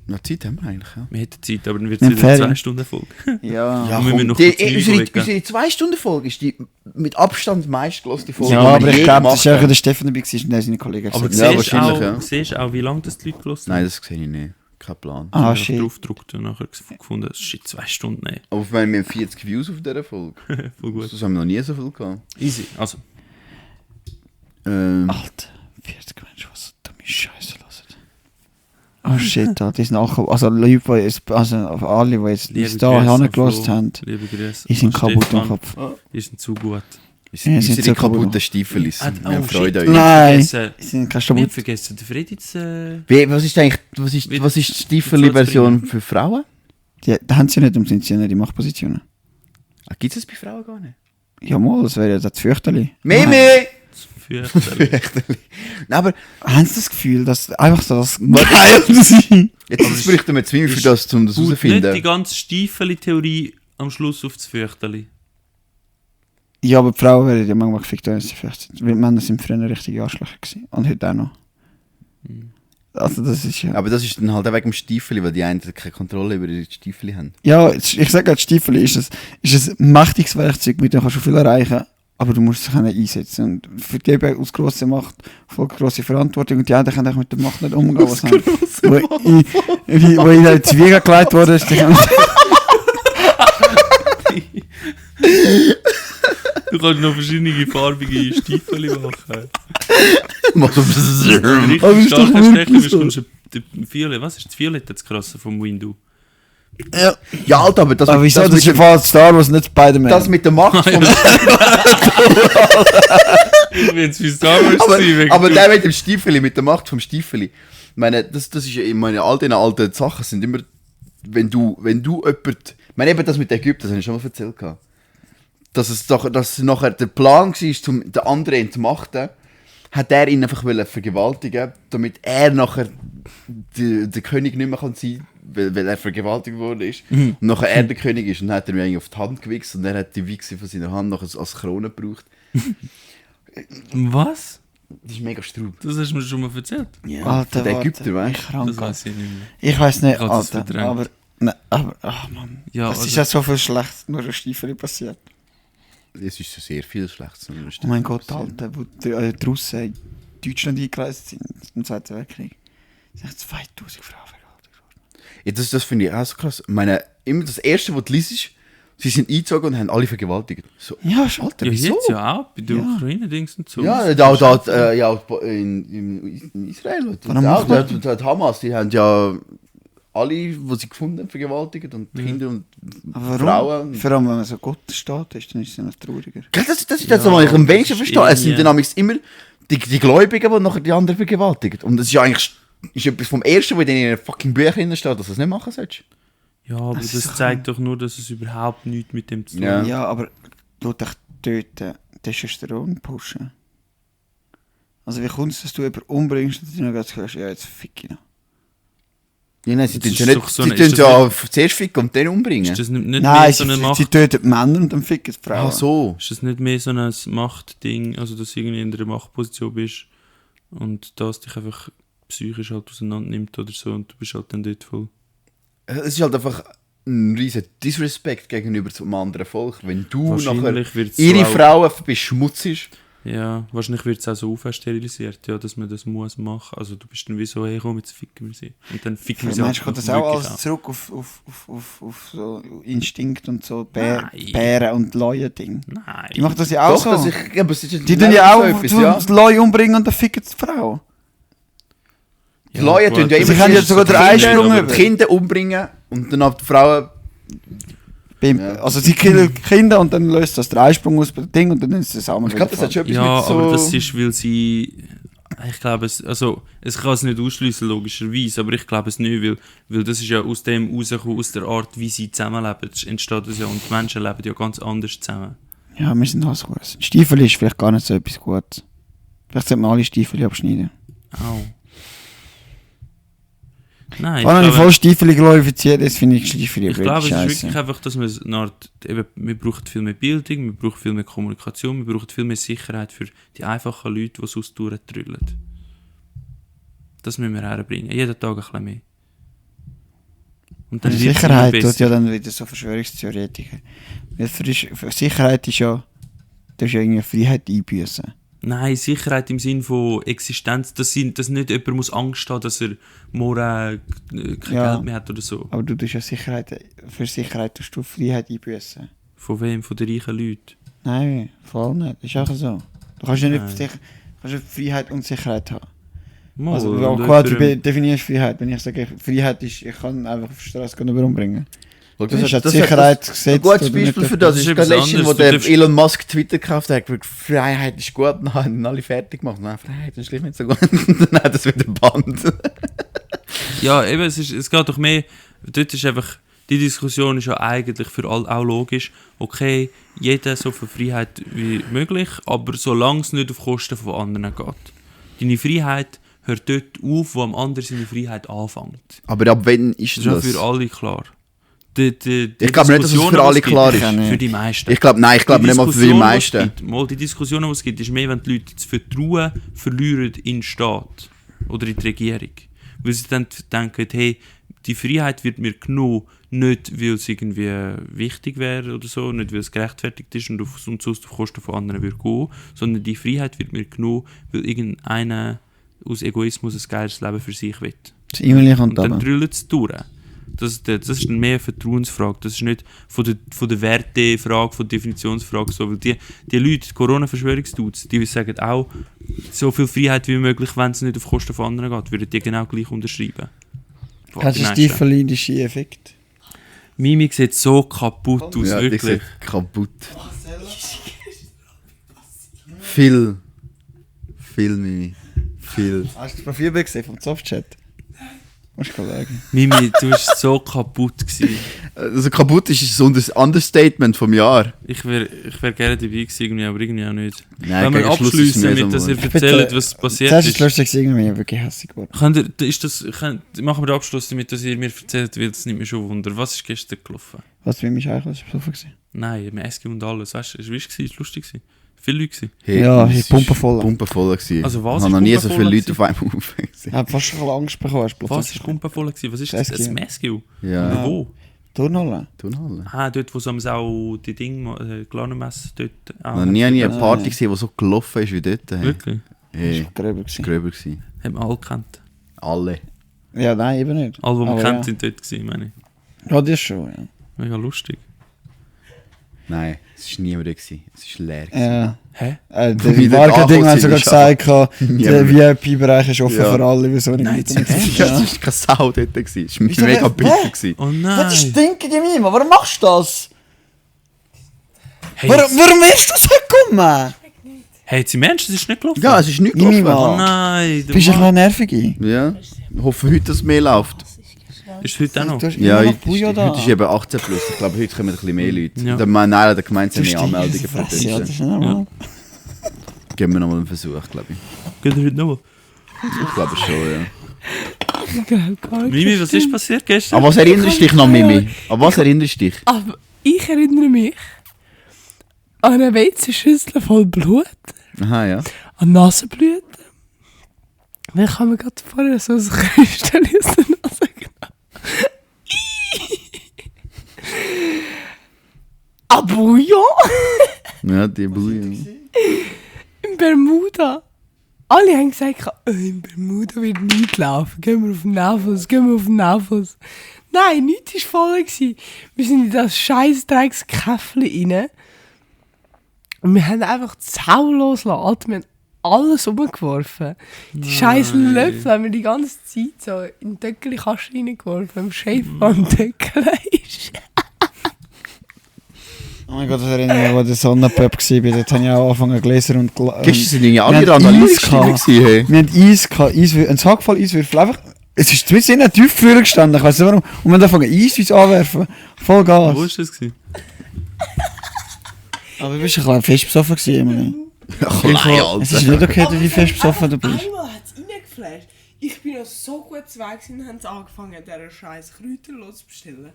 Na, Zeit haben wir eigentlich, ja. Wir hätten Zeit, aber dann wird es Ja, wieder Ferien. 2 Stunden Folge. Ja. Ja, Und wir müssen noch die, kurz Mühe unsere überlegen. 2-Stunden-Folge ist die mit Abstand meistgelöste Folge. Ja, die wir aber ich je glaube, das gemacht ist auch haben. der Stefan dabei gewesen und der seine Kollegen Aber gesagt. Ja, siehst du wahrscheinlich, auch, ja. siehst auch, wie lange das die Leute gehört haben? Nein, das sehe ich nicht. Kein Plan. Ah, Ich shit. habe drauf gedruckt und nachher gefunden, shit, 2 Stunden, ey. Aber wir haben 40 Views auf dieser Folge. Voll gut. Das haben wir noch nie so viel gehabt. Easy. Also, Alter, 40 Menschen, was dumme Scheiße lassen. Oh shit, die sind nachher, also Leute, die jetzt, also alle, die jetzt bis da hingelassen haben, Liebe Grüße. die sind an kaputt im Stefan. Kopf. Die sind zu gut. Wir Ja, sind sind unsere so kaputt. kaputten Stiefelis. Ah, Wir haben oh, Freude shit. an euch. Nein, vergessen- die sind keine Wir haben Stabut. vergessen, der Freditz... Was ist eigentlich, was ist die Stiefel-Version für Frauen? Da haben sie nicht, darum sind sie nicht in Machtpositionen. Gibt es das bei Frauen gar nicht? Ja mal, das wäre ja das Fürchterli. Mimi! Fürchterlich. Nein, aber Haben sie das Gefühl, dass einfach so das geil sein? jetzt bräuchten wir Zwiebeln für das, um das Gut, nicht die herauszufinden. ganze Stiefel-Theorie am Schluss auf das Fürchterli. Ja, aber die Frauen werden ja manchmal gefickt, wenn sie fürchten. Weil Männer sind früher richtige Arschlöcher gewesen. Und heute auch noch. Also das ist ja... Aber das ist dann halt auch wegen dem Stiefel, weil die einen keine Kontrolle über ihre Stiefel haben. Ja, ich sage gerade, Stiefel ist ein mächtiges Werkzeug, mit dem kannst du viel erreichen. Aber du musst es können einsetzen. Und für die eben aus grosser Macht folgt grosse Verantwortung. Und die anderen können mit der Macht nicht umgehen. Was haben. Wo ihnen in die Wiege gelegt wurde, ist die Du kannst noch verschiedene farbige Stiefel machen. Mach so Richtig Aber ist doch stark wirklich stechen, so. kommst du Violett. Was ist das Violett das krasse vom Window? Ja, Alter, aber das, Aber wieso? Das mit ist dem- im Star Wars nicht Spider-Man. das mit der Macht vom... Ich bin jetzt wie Star Wars aber der mit dem Stiefel, mit der Macht vom Stiefel. Ich meine, das ist ja in meine all den alten Sachen sind immer, wenn du jemand, ich meine eben das mit Ägypten, das habe ich schon mal erzählt gehabt. Dass nachher der Plan war, um den anderen zu entmachten, hat er ihn einfach vergewaltigen, damit er nachher der König nicht mehr kann sein, weil er vergewaltigt worden ist. Und nachher er der König ist und dann hat er mir eigentlich auf die Hand gewichst und er hat die Wichse von seiner Hand nachher als Krone gebraucht. Was? Das ist mega straub. Das hast du mir schon mal erzählt. Ja, Alter, der warte, Ägypter, weißt ich krank. Das weiß ich nicht mehr. Ich weiß nicht, Ich hab das Alter. verdrängt. Aber, ne, aber, ach Mann. Ja, Es ist also- ja so viel Schlechtes nur ein Stiefel passiert. du? Es ist so sehr viel Schlechtes. Oh mein Gott, Alter, wo die Russen in Deutschland eingereist sind im Zweiten Weltkrieg. sind 2000 Frauen vergewaltigt worden. Ja, das finde ich auch so krass. Ich meine, immer das Erste, was du liest, sie sind eingezogen und haben alle vergewaltigt. So, Ja, schon. Alter, Ja, wieso? jetzt ja auch, bei den Ja. Ukraine-Dings und so. Ja, in Israel. Warum Ja, macht man die Hamas, die haben ja alle, die sie gefunden haben, vergewaltigt und Kinder und Aber warum? Frauen. Vor allem, wenn man so Gott steht, ist, dann ist es ja noch trauriger. Gell, das ist Ja, das, was ich am wenigsten das ist verstehe. Es sind irgendwie- dynamisch immer die Gläubigen, die nachher die anderen vergewaltigen. Und das ist ja eigentlich ist etwas vom Ersten, was in den fucking Büchern steht, dass du das nicht machen sollst. Ja, aber Das das, ist zeigt doch nur, dass es überhaupt nichts mit dem zu tun Ja. hat. Ja, aber du dich töten, Testosteron pushen. Also wie kommt es, dass du jemanden umbringst und dann gehst du ja, jetzt fick ich noch. Ja, nein, sie Das tun ist ja doch nicht, so sie eine- tun ist das ja zuerst ficken und dann umbringen. Ist das nicht mehr Nein, so eine sie Macht? töten Männer und dann ficken die Frauen. Ah, so. Ist das nicht mehr so ein Machtding, also dass du irgendwie in einer Machtposition bist und das dich einfach psychisch halt auseinander nimmt oder so und du bist halt dann dort voll. Es ist halt einfach ein riesen Disrespect gegenüber zum anderen Volk, wenn du nachher Wahrscheinlich wird es ihre so auch, Frauen beschmutzest. ja, wahrscheinlich wird es auch so aufsterilisiert, ja, dass man das muss machen. Also du bist dann wie so, hey komm, jetzt ficken wir sie. Und dann ficken wir sie Meinst du, halt kommt das auch wirklich alles zurück auf so Instinkt und so Nein. Bären und Leuen-Ding? Nein. Die machen das ja auch Doch, so. dass ich, aber es ist Die tun ja auch etwas, so ja. das Leuen umbringen und dann ficken die Frau. Die Leute tun ja Sie immer haben ja zuerst sogar den die Einsprung Kinder, über. die Kinder umbringen und dann ab die Frauen Also sie killen Kinder und dann löst das den Eisprung aus bei dem Ding und dann ist das auch mal Ich glaube, das hat schon etwas Ja, mit so... aber das ist, weil sie... Ich glaube, es kann es nicht ausschließen, logischerweise, aber ich glaube es nicht, weil das ist ja aus dem rausgekommen, aus der Art, wie sie zusammenleben, entsteht das ja, und die Menschen leben ja ganz anders zusammen. Ja, wir sind alles gut. Stiefel ist vielleicht gar nicht so etwas Gutes. Vielleicht sollten wir alle Stiefel abschneiden. Au. Nein, Vor allem voll Stiefel glorifiziert, das finde ich Stiefel ich glaube, es ist Scheiße. wirklich einfach, dass wir brauchen viel mehr Bildung, wir brauchen viel mehr Kommunikation, wir brauchen viel mehr Sicherheit für die einfachen Leute, die sonst durchtrüllen. Das müssen wir herbringen, jeden Tag ein bisschen mehr. Und dann Die wird's Sicherheit immer tut besser. ja dann wieder so Verschwörungstheoretiker. Für Sicherheit ist ja, das ist ja irgendwie Freiheit einbüßen. Nein, Sicherheit im Sinne von Existenz, dass nicht jemand muss Angst haben, dass er morgen kein Geld mehr hat oder so. Aber du tust ja für Sicherheit tust du Freiheit einbüßen. Von wem? Von den reichen Leuten? Nein, voll nicht. Das ist auch so. Du kannst ja nicht kannst ja Freiheit und Sicherheit haben. Mal, Also, und du jemandem- definierst Freiheit. Wenn ich sage, Freiheit ist, ich kann einfach auf die Straße gehen und umbringen. Schau, Das ist ja das- Sicherheitsgesetz. Ein gutes oder nicht Beispiel für das Das ist ist der etwas letzte, wo anderes. der Du darfst- Elon Musk Twitter gekauft hat. Gesagt, Freiheit ist gut, dann haben ihn alle fertig gemacht. Nein, Freiheit ist schlimm nicht so gut. Dann hat er es wieder gebannt. Ja, eben, es geht doch mehr, dort ist einfach, die Diskussion ist ja eigentlich für alle auch logisch, okay, jeder so viel Freiheit wie möglich, aber solange es nicht auf Kosten von anderen geht. Deine Freiheit hört dort auf, wo am anderen seine Freiheit anfängt. Aber ab wann ist Das ist ja das? für alle klar. Die Ich glaube nicht, dass es für Diskussionen, alle die es klar gibt, ist. Für die meisten. Ich glaube nicht mal für die Diskussion, meisten. Die Diskussionen, die es gibt, ist mehr, wenn die Leute das Vertrauen verlieren in den Staat oder in die Regierung. Weil sie dann denken, hey, die Freiheit wird mir genommen, nicht weil es irgendwie wichtig wäre oder so, nicht weil es gerechtfertigt ist und sonst auf Kosten von anderen würde gehen, sondern die Freiheit wird mir genommen, weil irgendeiner aus Egoismus ein geiles Leben für sich will. Das E-Mail kommt Und dann aber. drüllen sie durch. Das ist dann mehr eine Vertrauensfrage. Das ist nicht von der Wertefrage, von der Definitionsfrage so. Weil die Leute, die Corona-Verschwörungsdudes, die sagen auch, so viel Freiheit wie möglich, wenn es nicht auf Kosten von anderen geht, würden die genau gleich unterschreiben. Kennst du Die den meisten. stiefel Effekt? Mimi sieht so kaputt aus, Ja, die wirklich. sind kaputt. Viel, Mimi. Viel. Hast du das Profilbild gesehen vom Softchat? Musst du schauen. Mimi, du warst so kaputt gewesen. Also kaputt ist so ein Understatement vom Jahr. Ich wär gerne dabei gewesen, irgendwie, aber irgendwie auch nicht. Nein, Wenn wir gegen Schluss ist es abschließen mehr mit, so, dass ihr Mann. erzählt, was passiert Zuerst ist ist. lustig irgendwie wirklich hässlich geworden. Machen wir den Abschluss damit, dass ihr mir erzählt, weil das nimmt mich schon Wunder. Was ist gestern gelaufen? Was für mich eigentlich so gewesen? Nein, im SG und alles. Weißt du, wie war es? Es war lustig. Viele Leute gewesen. Hey, Ja, es hey, ist pumpenvoll. Pumpenvoll gewesen. Also was Ich habe ist noch nie so pumpenvoll viele Leute auf einmal gesehen. Ich habe fast schon Angst bekommen. Hast du Was ist kumpenvoll gewesen? Was ist das? SG. Ein SG? Ja, Wo? Turnhalle? Turnhalle. Ah, dort, wo sie auch die Dinge, Glanenmesse dort... Noch nie eine Party gesehen, die so gelaufen ist wie dort. Hey. Wirklich? Hey, Das war gröber das gewesen. war gröber gewesen. Haben wir alle gekannt. Alle. Ja, nein, eben nicht. Alle, die wir Aber kennt, ja. sind dort gewesen, meine ich. Ja, das schon, ja. Mega lustig. Nein, es war niemand da gewesen. Es war leer. Gewesen. Ja. Hä? Der Wie der Marketing hat angekommen sogar sind, gesagt, der VIP-Bereich ist offen Ja. für alle. Wieso nicht? Nein, Ja, es war keine Sau dort. Gewesen. Es war Wieso mega nicht? bitter. Hä? Gewesen. Oh Was nein! stinkt die Mima? Warum machst du das? Hey, Warum willst du so kommen? hey, jetzt im Ernst, das ist nicht gelaufen? Ja, es ist nicht Mimi, gelaufen. Oh Mann. nein! der Bist du ein Mann. bisschen nervig? Ja. Ich hoffe heute, dass es mehr läuft. Ist es heute auch noch? Du hast Ja, immer noch heute Bujo ist, da. heute ist eben 18 plus. Ich glaube, heute kommen ein bisschen mehr Leute. Ja. Der Mann hat gemeint, Du sie haben mehr stinkst Anmeldungen Fresse, ja, für das das. ist nicht normal. Geben wir nochmal einen Versuch, glaube ich. Geht er heute noch? Ich glaube schon, ja. Ich glaube gar nicht. Mimi, was ist passiert gestern? An was erinnerst du dich noch, Mimi? An was erinnerst du dich? Aber ich erinnere mich an eine WC-Schüssel voll Blut, Aha, ja. an Nasenblüten. Dann kann man gerade vorher so ein Kristall aus der Nase genommen. Ah, Bouillon Ja, die Bouillon. in Bermuda. Alle haben gesagt, in Bermuda wird nichts laufen. Gehen wir auf den Naufels, Nein, nichts war voll gewesen. Wir sind in das scheiß Dreckskäffli rein. Und wir haben einfach die Sau losgelassen. Alter, wir haben alles umgeworfen. Die scheiß Löffel haben wir die ganze Zeit so in den Töckeli-Kasten reingeworfen. Im Shape am Töckeli ist. mein Gott, das erinnert mich, wo der Sonnenpöpp war. Dort habe ich auch angefangen Gläser und Gestern sind irgendwie wir alle hatten Randalisten Eis gewesen, hey. Wir hatten Eis gehabt, ein Sack voll Eiswürfel. Einfach, es ist zumindest in der Tiefkühler gestanden, ich weiß nicht warum. Und wir haben angefangen Eiswürfel anwerfen. Voll Gas. Wo war das? Aber du bist ein bisschen fest besoffen gewesen, Emily. Klein, Es ist Alter. nicht okay, dass du fest besoffen bist. Einmal hat es reingeflasht. Ich bin noch so gut zu Weg und haben sie angefangen, diese scheiß Kräuter zu bestellen.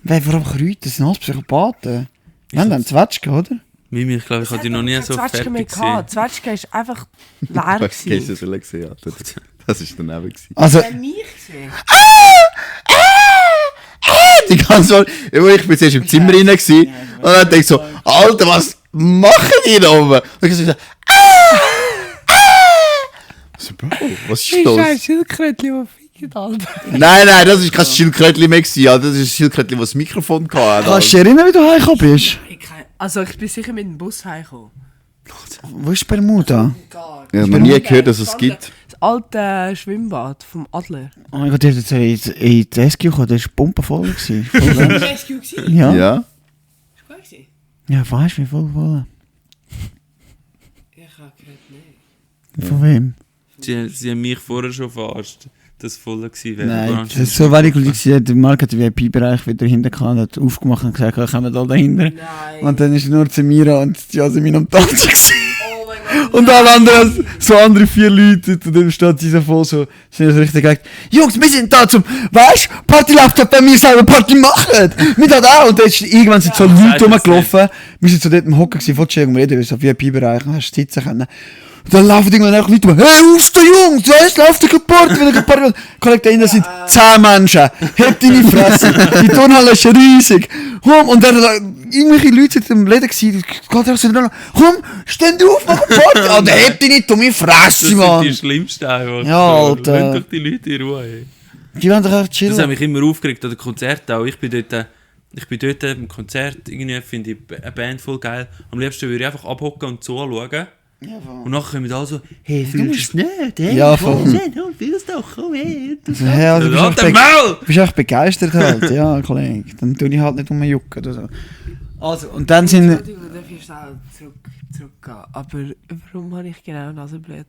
Warum Kräuter? Das sind alles Psychopathen. Wir haben dann Zwetschgen, oder? Mimi, ich glaube, ich habe dich noch nie so fertig gesehen. Zwetschge ist einfach leer Hast du das schon gesehen, Alter? Das war daneben gewesen. Also, Wer mich gesehen? Die ganze Zeit, ich bin zuerst im Zimmer rein gewesen, und dann dachte ich so, Alter, was machen die da oben? Und ich so, so, Bro, was ist Das ist ein los? Schildkrötchen, das fickt, Alter. Nein, das war kein Schildkrötchen mehr gewesen, Alter. Das ist ein Schildkrötchen, das das Mikrofon hatte. kannst du dich erinnern, wie du heimgekommen bist? Also ich bin sicher mit dem Bus heimgekommen. Wo ist Bermuda? Ich habe noch nie gehört, dass es gibt. Das alte Schwimmbad vom Adler. Oh mein Gott, ich habe jetzt in die SQ gekommen, das war pumpenvoll. Voll geil. Rescue gewesen? Ja. Ja? Ist gut gewesen? Ja, weißt du, wie voll. Ich habe gehört, nicht. Von wem? Sie haben mich vorher schon verarscht, dass es voll gewesen wäre. Nein, das ist so wenig gut gewesen. Der Marc hat den VIP-Bereich wieder hinten gehabt, hat aufgemacht und gesagt, kommen wir da dahinter. Nein. Und dann ist nur Samira und Jasmin am Tanzen gewesen. Oh mein Gott. Und alle anderen, so andere 4 Leute, zu dem steht sie so voll so, sind so richtig gesagt, Jungs, wir sind da zum, weißt, Party läuft ab, wenn wir selber Party machen. Wir da auch. Und dann ist irgendwann sind so Ja, Leute sag das rumgelaufen. Wir sind so dort im Hocken gewesen, wolltest du irgendwo reden, so VIP-Bereich, dann hast du sitzen können. Und dann laufen irgendwann einfach Leute rum, hey, aufstehen, Jungs, es läuft eine Party, wenn eine Party läuft. Kollege, da hinten sind 10 Menschen. Hebt deine Fresse. Die Turnhalle ist riesig. Komm, und dann irgendwelche Leute sind im Läden gewesen, die geht so dran, komm, steh auf, mach eine Party. Alter, hebt dich nicht um meine Das Fresse, sind Mann. die schlimmsten einfach. Ja, Alter. Lass doch die Leute in Ruhe. Ey. Die wollen doch einfach Das hat chillen. mich immer aufgeregt an den Konzerten auch. Ich bin dort im Konzert, irgendwie finde ich eine Band voll geil. Am liebsten würde ich einfach abhocken und zuschauen. Und nachher kommen alle so, hey, fühlst du es nicht? Hey, Ja, voll. Fühlst doch, komm her. Ja, also, Halt den Maul! du bist echt begeistert halt, ja, Kollege. Dann tue ich halt nicht umjucken oder so. Also, und dann sind... Entschuldigung, darf ich schnell zurückgehen. Aber warum habe ich genau Nasenblüten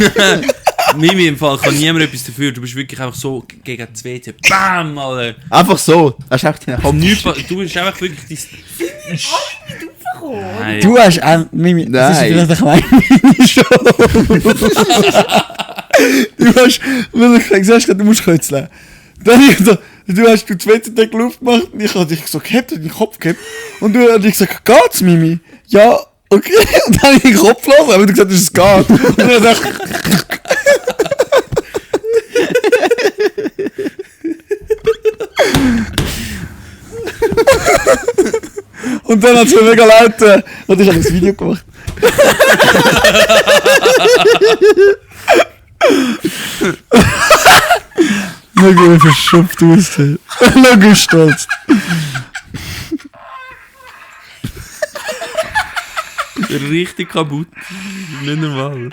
gehabt? Mimi, im Fall kann niemand etwas dafür. Du bist wirklich einfach so gegen das WC. BAM, Alter! Einfach so. Hast du echt den Kopf? Du bist einfach wirklich dein... Nein. Du hast auch... Mimi, das ist Nein. vielleicht eine kleine Show. Du hast... Weil ich gesagt habe, du musst kützeln. Dann ich so... Du hast du 2 Tage Luft gemacht und ich habe dich so gehabt und den Kopf gehabt. Und du hast gesagt, geht's, Mimi? Ja, okay. Und dann habe ich den Kopf gelassen, aber du gesagt hast, es geht. Und dann dachte und dann hat es mir mega laut und ich habe das Video gemacht. Schau, wie verschupft aussieht. Schau, wie stolz. Richtig kaputt. Nicht normal.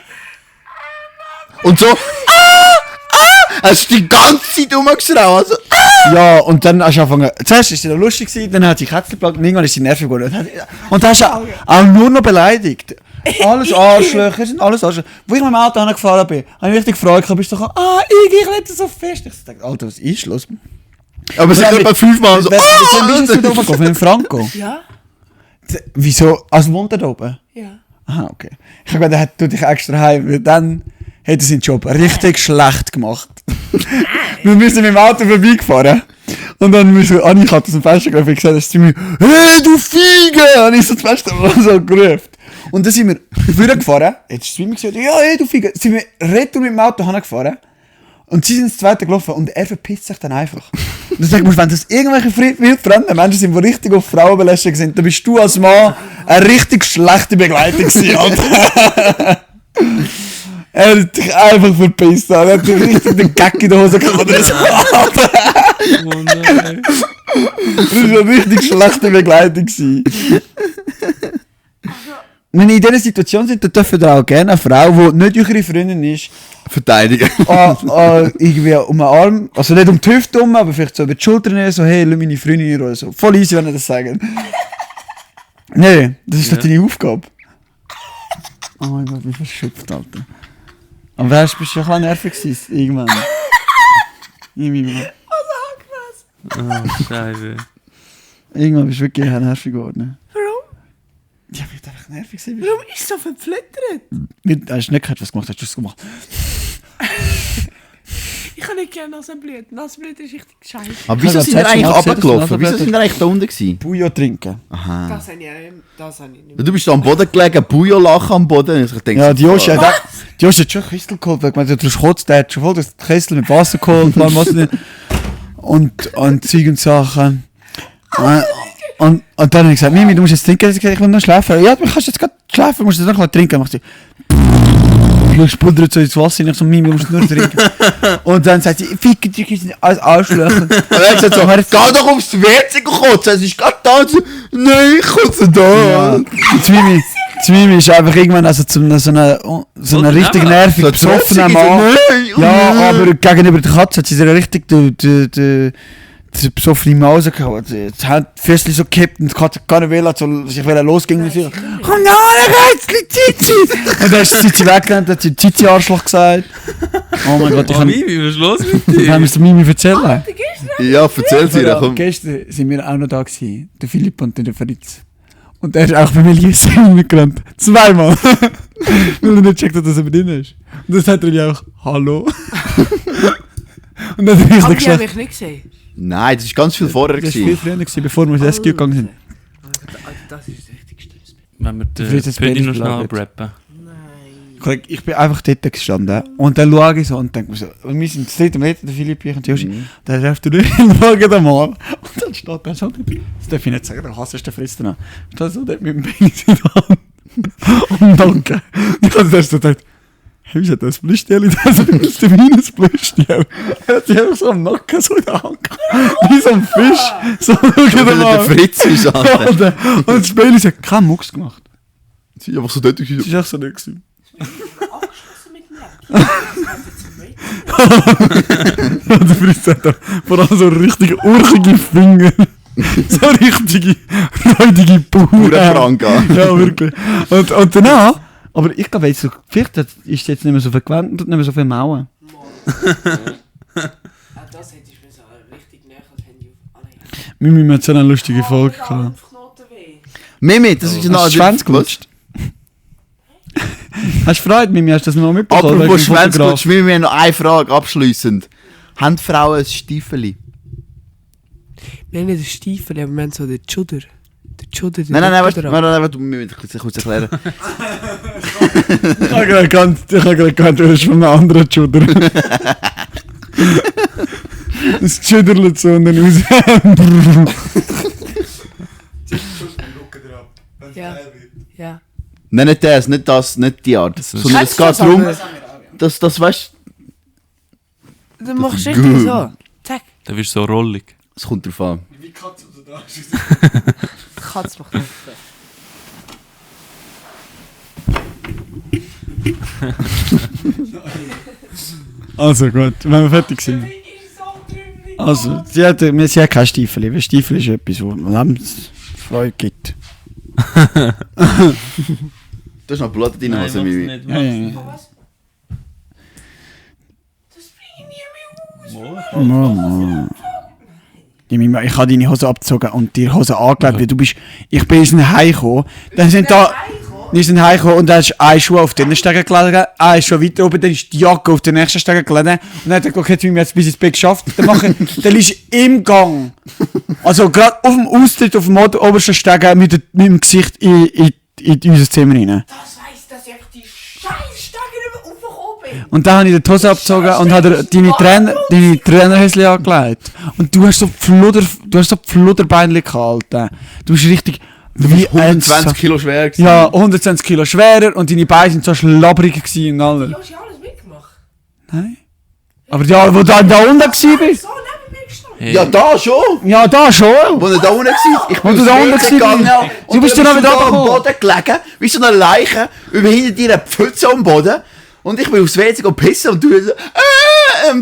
Und so, hast du die ganze Zeit rumgeschrien, also, Ja, und dann hast du angefangen. Zuerst war es noch lustig, dann hat sie Kätzchen geplagt und irgendwann ist sie nervig geworden. Und dann hast du auch nur noch beleidigt. Alles Arschlöcher, sind alles Arschlöcher. Wo ich mit dem Auto angefahren bin, habe ich richtig gefreut, bist du so, ich lebe so fest. Ich dachte, Alter, was ist los? aber es sind etwa 5 Mal so, Wie bist du da oben gekommen? Mit dem Franco? Ja? Wieso? Also wohnt er da oben? Ja. Aha, okay. Ich habe gedacht, er tut dich extra heim, weil dann hat er seinen Job richtig schlecht gemacht. Wir sind mit dem Auto vorbeigefahren. Und dann müssen wir Annika aus dem Fenster gerufen und gesagt, dass sie mir, hey, du Fiege! Und ich so das Fenster so gerufen. Und dann sind wir vorgefahren. Jetzt ist es mir gesagt, ja, hey, du Fiege! Sind wir retour mit dem Auto gefahren. Und sie sind das zweite gelaufen und er verpisst sich dann einfach. Und dann sag ich, wenn das irgendwelche wildfremde Menschen sind, die richtig auf Frauenbelästigung sind, dann bist du als Mann eine richtig schlechte Begleitung gewesen, Alter. Er hat dich einfach verpisst, er hat dich richtig den Gag in der Hose gehabt. Oder so. Oh nein. Das war eine richtig schlechte Begleitung gewesen. Wenn ihr in dieser Situation sind, dann dürfen ihr auch gerne eine Frau, die nicht eure Freundin ist, verteidigen. irgendwie um den Arm, also nicht um die Hüfte herum, aber vielleicht so über die Schulter nehmen, so hey, lass meine Freundin in Ruhe, so. Voll easy, wenn ihr das sagt. Nee, das ist Ja. doch deine Aufgabe. Oh mein Gott, wie verschöpft, Alter. Aber weißt du, bist du ja ein bisschen nervig gewesen, irgendwann. Scheiße. Irgendwann bist du wirklich nervig geworden. Warum? Ja, weil du einfach nervig gewesen Warum ist es so verflittert? Hast du nicht gehört, was du gemacht hast? Du hast es gemacht. Ich kann nicht gerne Nasenblut. Nasenblut ist richtig scheiße. Aber Ich wieso hab sind wir das eigentlich letzte Mal gesehen, runtergelaufen? dass Wieso das sind wir eigentlich da unten gewesen? Bouillon trinken. Aha. Das habe ich nicht mehr. Du bist da am Boden gelegen, Bujo lachen am Boden. Ich denke, Ja, die Joshi hat schon Kessel geholt, weil ich meine, du hast gekotzt, der hat schon voll das Kessel mit Wasser geholt, und Zeug und Sachen. Und dann habe ich gesagt, Mimi, du musst jetzt trinken, ich will noch schlafen. Ja, du kannst jetzt gerade schlafen, du musst jetzt noch mal trinken. Macht sie, du spuddert so ins Wasser, ich so, Mimi, du musst nur trinken. Und dann sagt sie, fick dich, ich sind alles Arschlöcher. Und dann hat sie gesagt so, geh doch aufs WC kotzen, es ist gerade da. Nein, ich kotze da. ja, die Mimi ist einfach irgendwann also so eine richtig nervig besoffener Mann. Ja, aber gegenüber der Katze hat sie so richtig die besoffene Maus gehabt. Das hat die Füße so gekippt und die Katze gar nicht will, also sich losging mit ihr. Komm ja, Rätzli, Zizi! Und dann ist die Zizi weggerannt, hat sie Zizi-Arschloch gesagt. Oh mein Gott, Oh, Mimi, was ist los mit ich dir? kann es der Mimi erzählen. Ja, erzähl sie doch. Komm. Gestern sind wir auch noch da gewesen, der Philipp und der Fritz. Und der ist auch bei mir Liesing mitgerannt. Zweimal. Weil er nicht checkt hat, dass er bei drin ist. Und das hat er ja auch Hallo. Und dann hat er Aber richtig die habe gesagt, ich nicht gesehen. Nein, das war ganz viel vorher. das war viel früher gewesen, bevor wir ins SQ gegangen sind. Das ist richtig stimmt. Wenn wir Fritz den ist Pödi noch Penis schnell belagert. rappen. Nein. Ich bin einfach dort gestanden und dann schaue ich so und denke mir so, und wir sind das dritte Mal, der Philipp, ich und Joshi, dann läuft er durch den Wagen einmal und dann steht er so, das darf ich nicht sagen, der Hass ist der Fritz danach, steht so dort mit dem Penis in der Hand und danke. Und ich habe erst so gedacht, hey, wieso hat das Blüschtiel? Das ist der Minus-Blüschtiel. Er hat sich einfach so am Nacken so in der Hand gehabt, wie so ein Fisch. So, schau Der mal. Fritz ist an. Und das Penis hat keinen Mucks gemacht. Sie ist einfach so dort. Das war echt so nicht gewesen. Abgeschlossen mit dem Ja, der Fritz hat da vor allem so richtige urchige Finger. So richtige, räudige Bauern. Franka. Ja, wirklich. Und danach, aber ich glaube, so, vielleicht ist es jetzt nicht mehr so viel gewendet und nicht mehr so viel Mauern. Das hätte ich mir so richtig näher als Handy auf alle. Mimi hat so eine lustige Folge gehabt. Mimi, das ist Hast du Schwänz gelutscht? Hast du Freude, Mimi? Hast du das noch mitbekommen? Apropos Wegen dem Schwänz, Fotograf? Mimi, wir haben noch eine Frage abschliessend. Haben Frauen ein Stiefeli? Wir haben nicht den Stiefel, aber wir haben so den Chudder. Der Chudder, der Nein, Rücken drauf. warte, wir müssen es kurz erklären. Ich habe gerade gekannt, du bist von einem anderen Chudder. Das schüttelt so und dann raus. Ja. Ja. Nein, nicht das, nicht die Art. Sondern es Kennst du geht das darum, aber? dass weißt Dann machst du ist richtig gut. so. Zack. Da wirst du so rollig. es kommt drauf an. Die Katze macht das. Also gut, wenn wir fertig sind. Also, sie hat keine Stiefel, weil Stiefel ist etwas, wo Lebensfreude gibt. Du hast noch Blut in der Hose, Mimi. Ja, ja, ja. Das bringe ich nie mehr aus. Mama. Die Mima, ich habe deine Hose abgezogen und die Hose angelegt, weil du bist... Ich bin in Heim gekommen, dann sind da... Wir sind heimgekommen und dann ist ein Schuh auf den Stegen gelegen, ein Schuh weiter oben, dann ist die Jacke auf den nächsten Stegen gelegen. Und dann hat er gesagt, jetzt haben wir jetzt bis ins Bett geschafft. Dann ist im Gang. Also gerade auf dem Austritt, auf dem obersten Stegen mit dem Gesicht in unser Zimmer rein. Das heisst, dass ich einfach die Scheißstange nicht mehr aufgekommen bin. Und dann habe ich die Hose abgezogen und habe deine Trainerhäsli angelegt. Und du hast so Fludderbeinchen gehabt, Alter. Du bist richtig... Du bist 120 Kilo schwer gewesen. Ja, 120 Kilo schwerer und deine Beine sind so schlabbrig gewesen und alles. Du hast ja alles mitgemacht. Nein. Aber ja, wo du da unten warst? So neben mir gestanden. Hey, Ja, da schon. Ja, da schon. Wo er da unten war. Ich Wo bin du da aufs unten WC gegangen warst. und Du bist dann dann bist wieder du da am runtergekommen. Boden gelegen, wie so eine Leiche, über hinter dir eine Pfütze am Boden. Und ich bin aufs WC pissen und du so,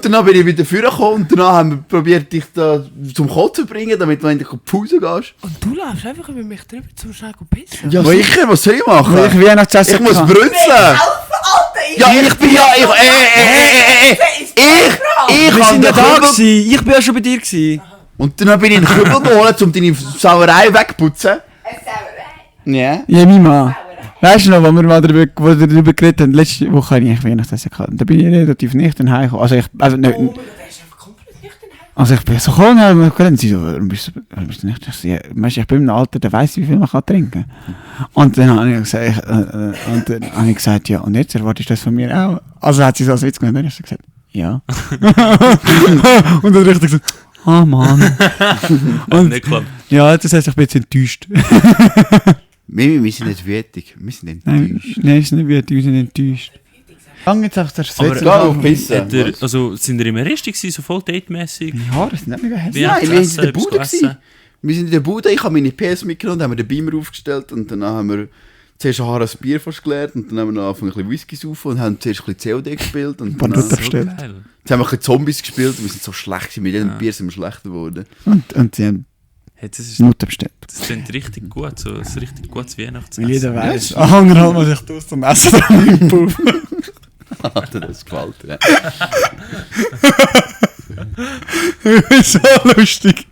Danach bin ich wieder vorgekommen und danach haben wir probiert, dich da zum Kotzen zu bringen, damit du endlich auf die Pause gehst. Und du läufst einfach über mich drüber zum schnell pissen. Ja, sicher, was soll ich machen? Weil ich Weihnachtsessen Ich muss hatte. brünzeln. Ja, ich bin ja... Ich Wir habe sind ja den da Kübel... gewesen. Ich bin ja schon bei dir gewesen. Und dann bin ich in den Kübel geholt, um deine Sauerei wegzuputzen. Ja. Ja, Mima. Weißt du noch, wo wir mal darüber geredet haben, letzte Woche hatte ich eigentlich Weihnachtsessen gehabt. Da bin ich relativ nicht heimgekommen. Also ich... Also, nicht, Oh, der ist einfach komplett nicht in also ich bin so gekommen und habe gesagt, sie so, warum bist du nicht? Ich so, ja, weißt du, ich bin im Alter, der weiss, wie viel man kann trinken kann. Und dann habe ich gesagt, ja, und jetzt erwartest du das von mir auch? Also hat sie so als Witz gemacht, dann habe ich so gesagt, ja. Und dann richtig so, ah Mann. Und Nicht geklappt. ja, das heißt, ich bin jetzt enttäuscht. Wir sind nicht wütig, wir sind enttäuscht. Nein, ist nicht wütend, wir sind enttäuscht. Lang jetzt auch das Aber Sätze. Geh auf Pissen. Hat er, also, sind ihr immer richtig gewesen, so voll datemäßig? Die Haare sind nicht mega hässlich. Nein, wir sind in der Etwas Bude gegessen? gewesen. Wir sind in der Bude, ich habe meine PS mitgenommen, dann haben wir den Beamer aufgestellt und dann haben wir zuerst ein Bier fast geleert und dann haben wir noch angefangen ein bisschen Whisky zu saufen und haben zuerst ein bisschen COD gespielt und dann, Banduta jetzt bestellt. geil. haben wir ein bisschen Zombies gespielt und wir sind so schlecht gewesen, mit jedem Bier sind wir schlechter geworden. Und sie haben Hey, das ist Mutter bestellt. das klingt richtig gut, so ein richtig gutes Weil Weihnachtsessen. jeder weiß, anderthalb muss ich aus zum Essen dran im Puff. Alter, das gefällt dir. So lustig.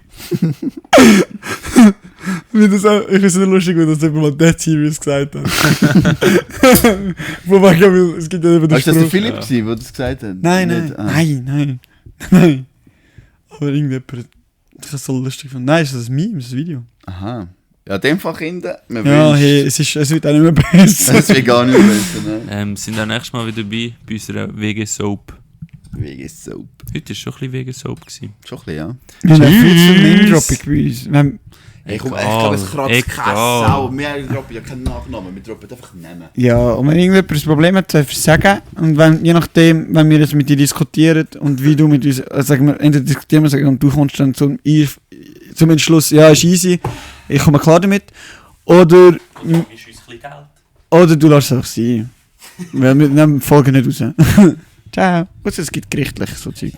Wie das auch, ich finde es nur lustig, wenn das jemand mal Dead Serious gesagt hat. Wobei, ich glaube, es gibt ja eben den Ist das der Spruch. Philipp gewesen, der das gesagt hat? Nein, Nicht? nein, nein. Aber irgendjemand, das ist so lustig von. Nein, ist das ein Meme, das ist ein Video. Aha. Ja, in dem Fall Kinder, man Ja, wünscht- hey, es wird auch nicht mehr besser. Das wird gar nicht besser, ne? Sind auch nächstes Mal wieder dabei bei unserer WG Soap. Wegen Soap. Heute war schon ein bisschen WG Soap gewesen. Schon ein bisschen, ja. Wir haben viel zu Name-Dropping bei uns. Wir haben, Hey, komm, ich Egal, glaube, es kratzt egal. keine Sau. Wir droppen ja keinen Nachnamen, wir droppen einfach Namen. ja, und wenn irgendjemand ein Problem hat, darf es sagen. Und wenn, je nachdem, wenn wir jetzt mit dir diskutieren und wie du mit uns, sagen wir, entweder diskutieren wir sagen, und du kommst dann zum Entschluss, ja, ist easy, ich komme klar damit. Oder, Ist uns ein bisschen Geld. oder du lässt es einfach sein. Wir nehmen die Folge nicht raus. Ciao. Gut, es gibt gerichtlich so Zeug.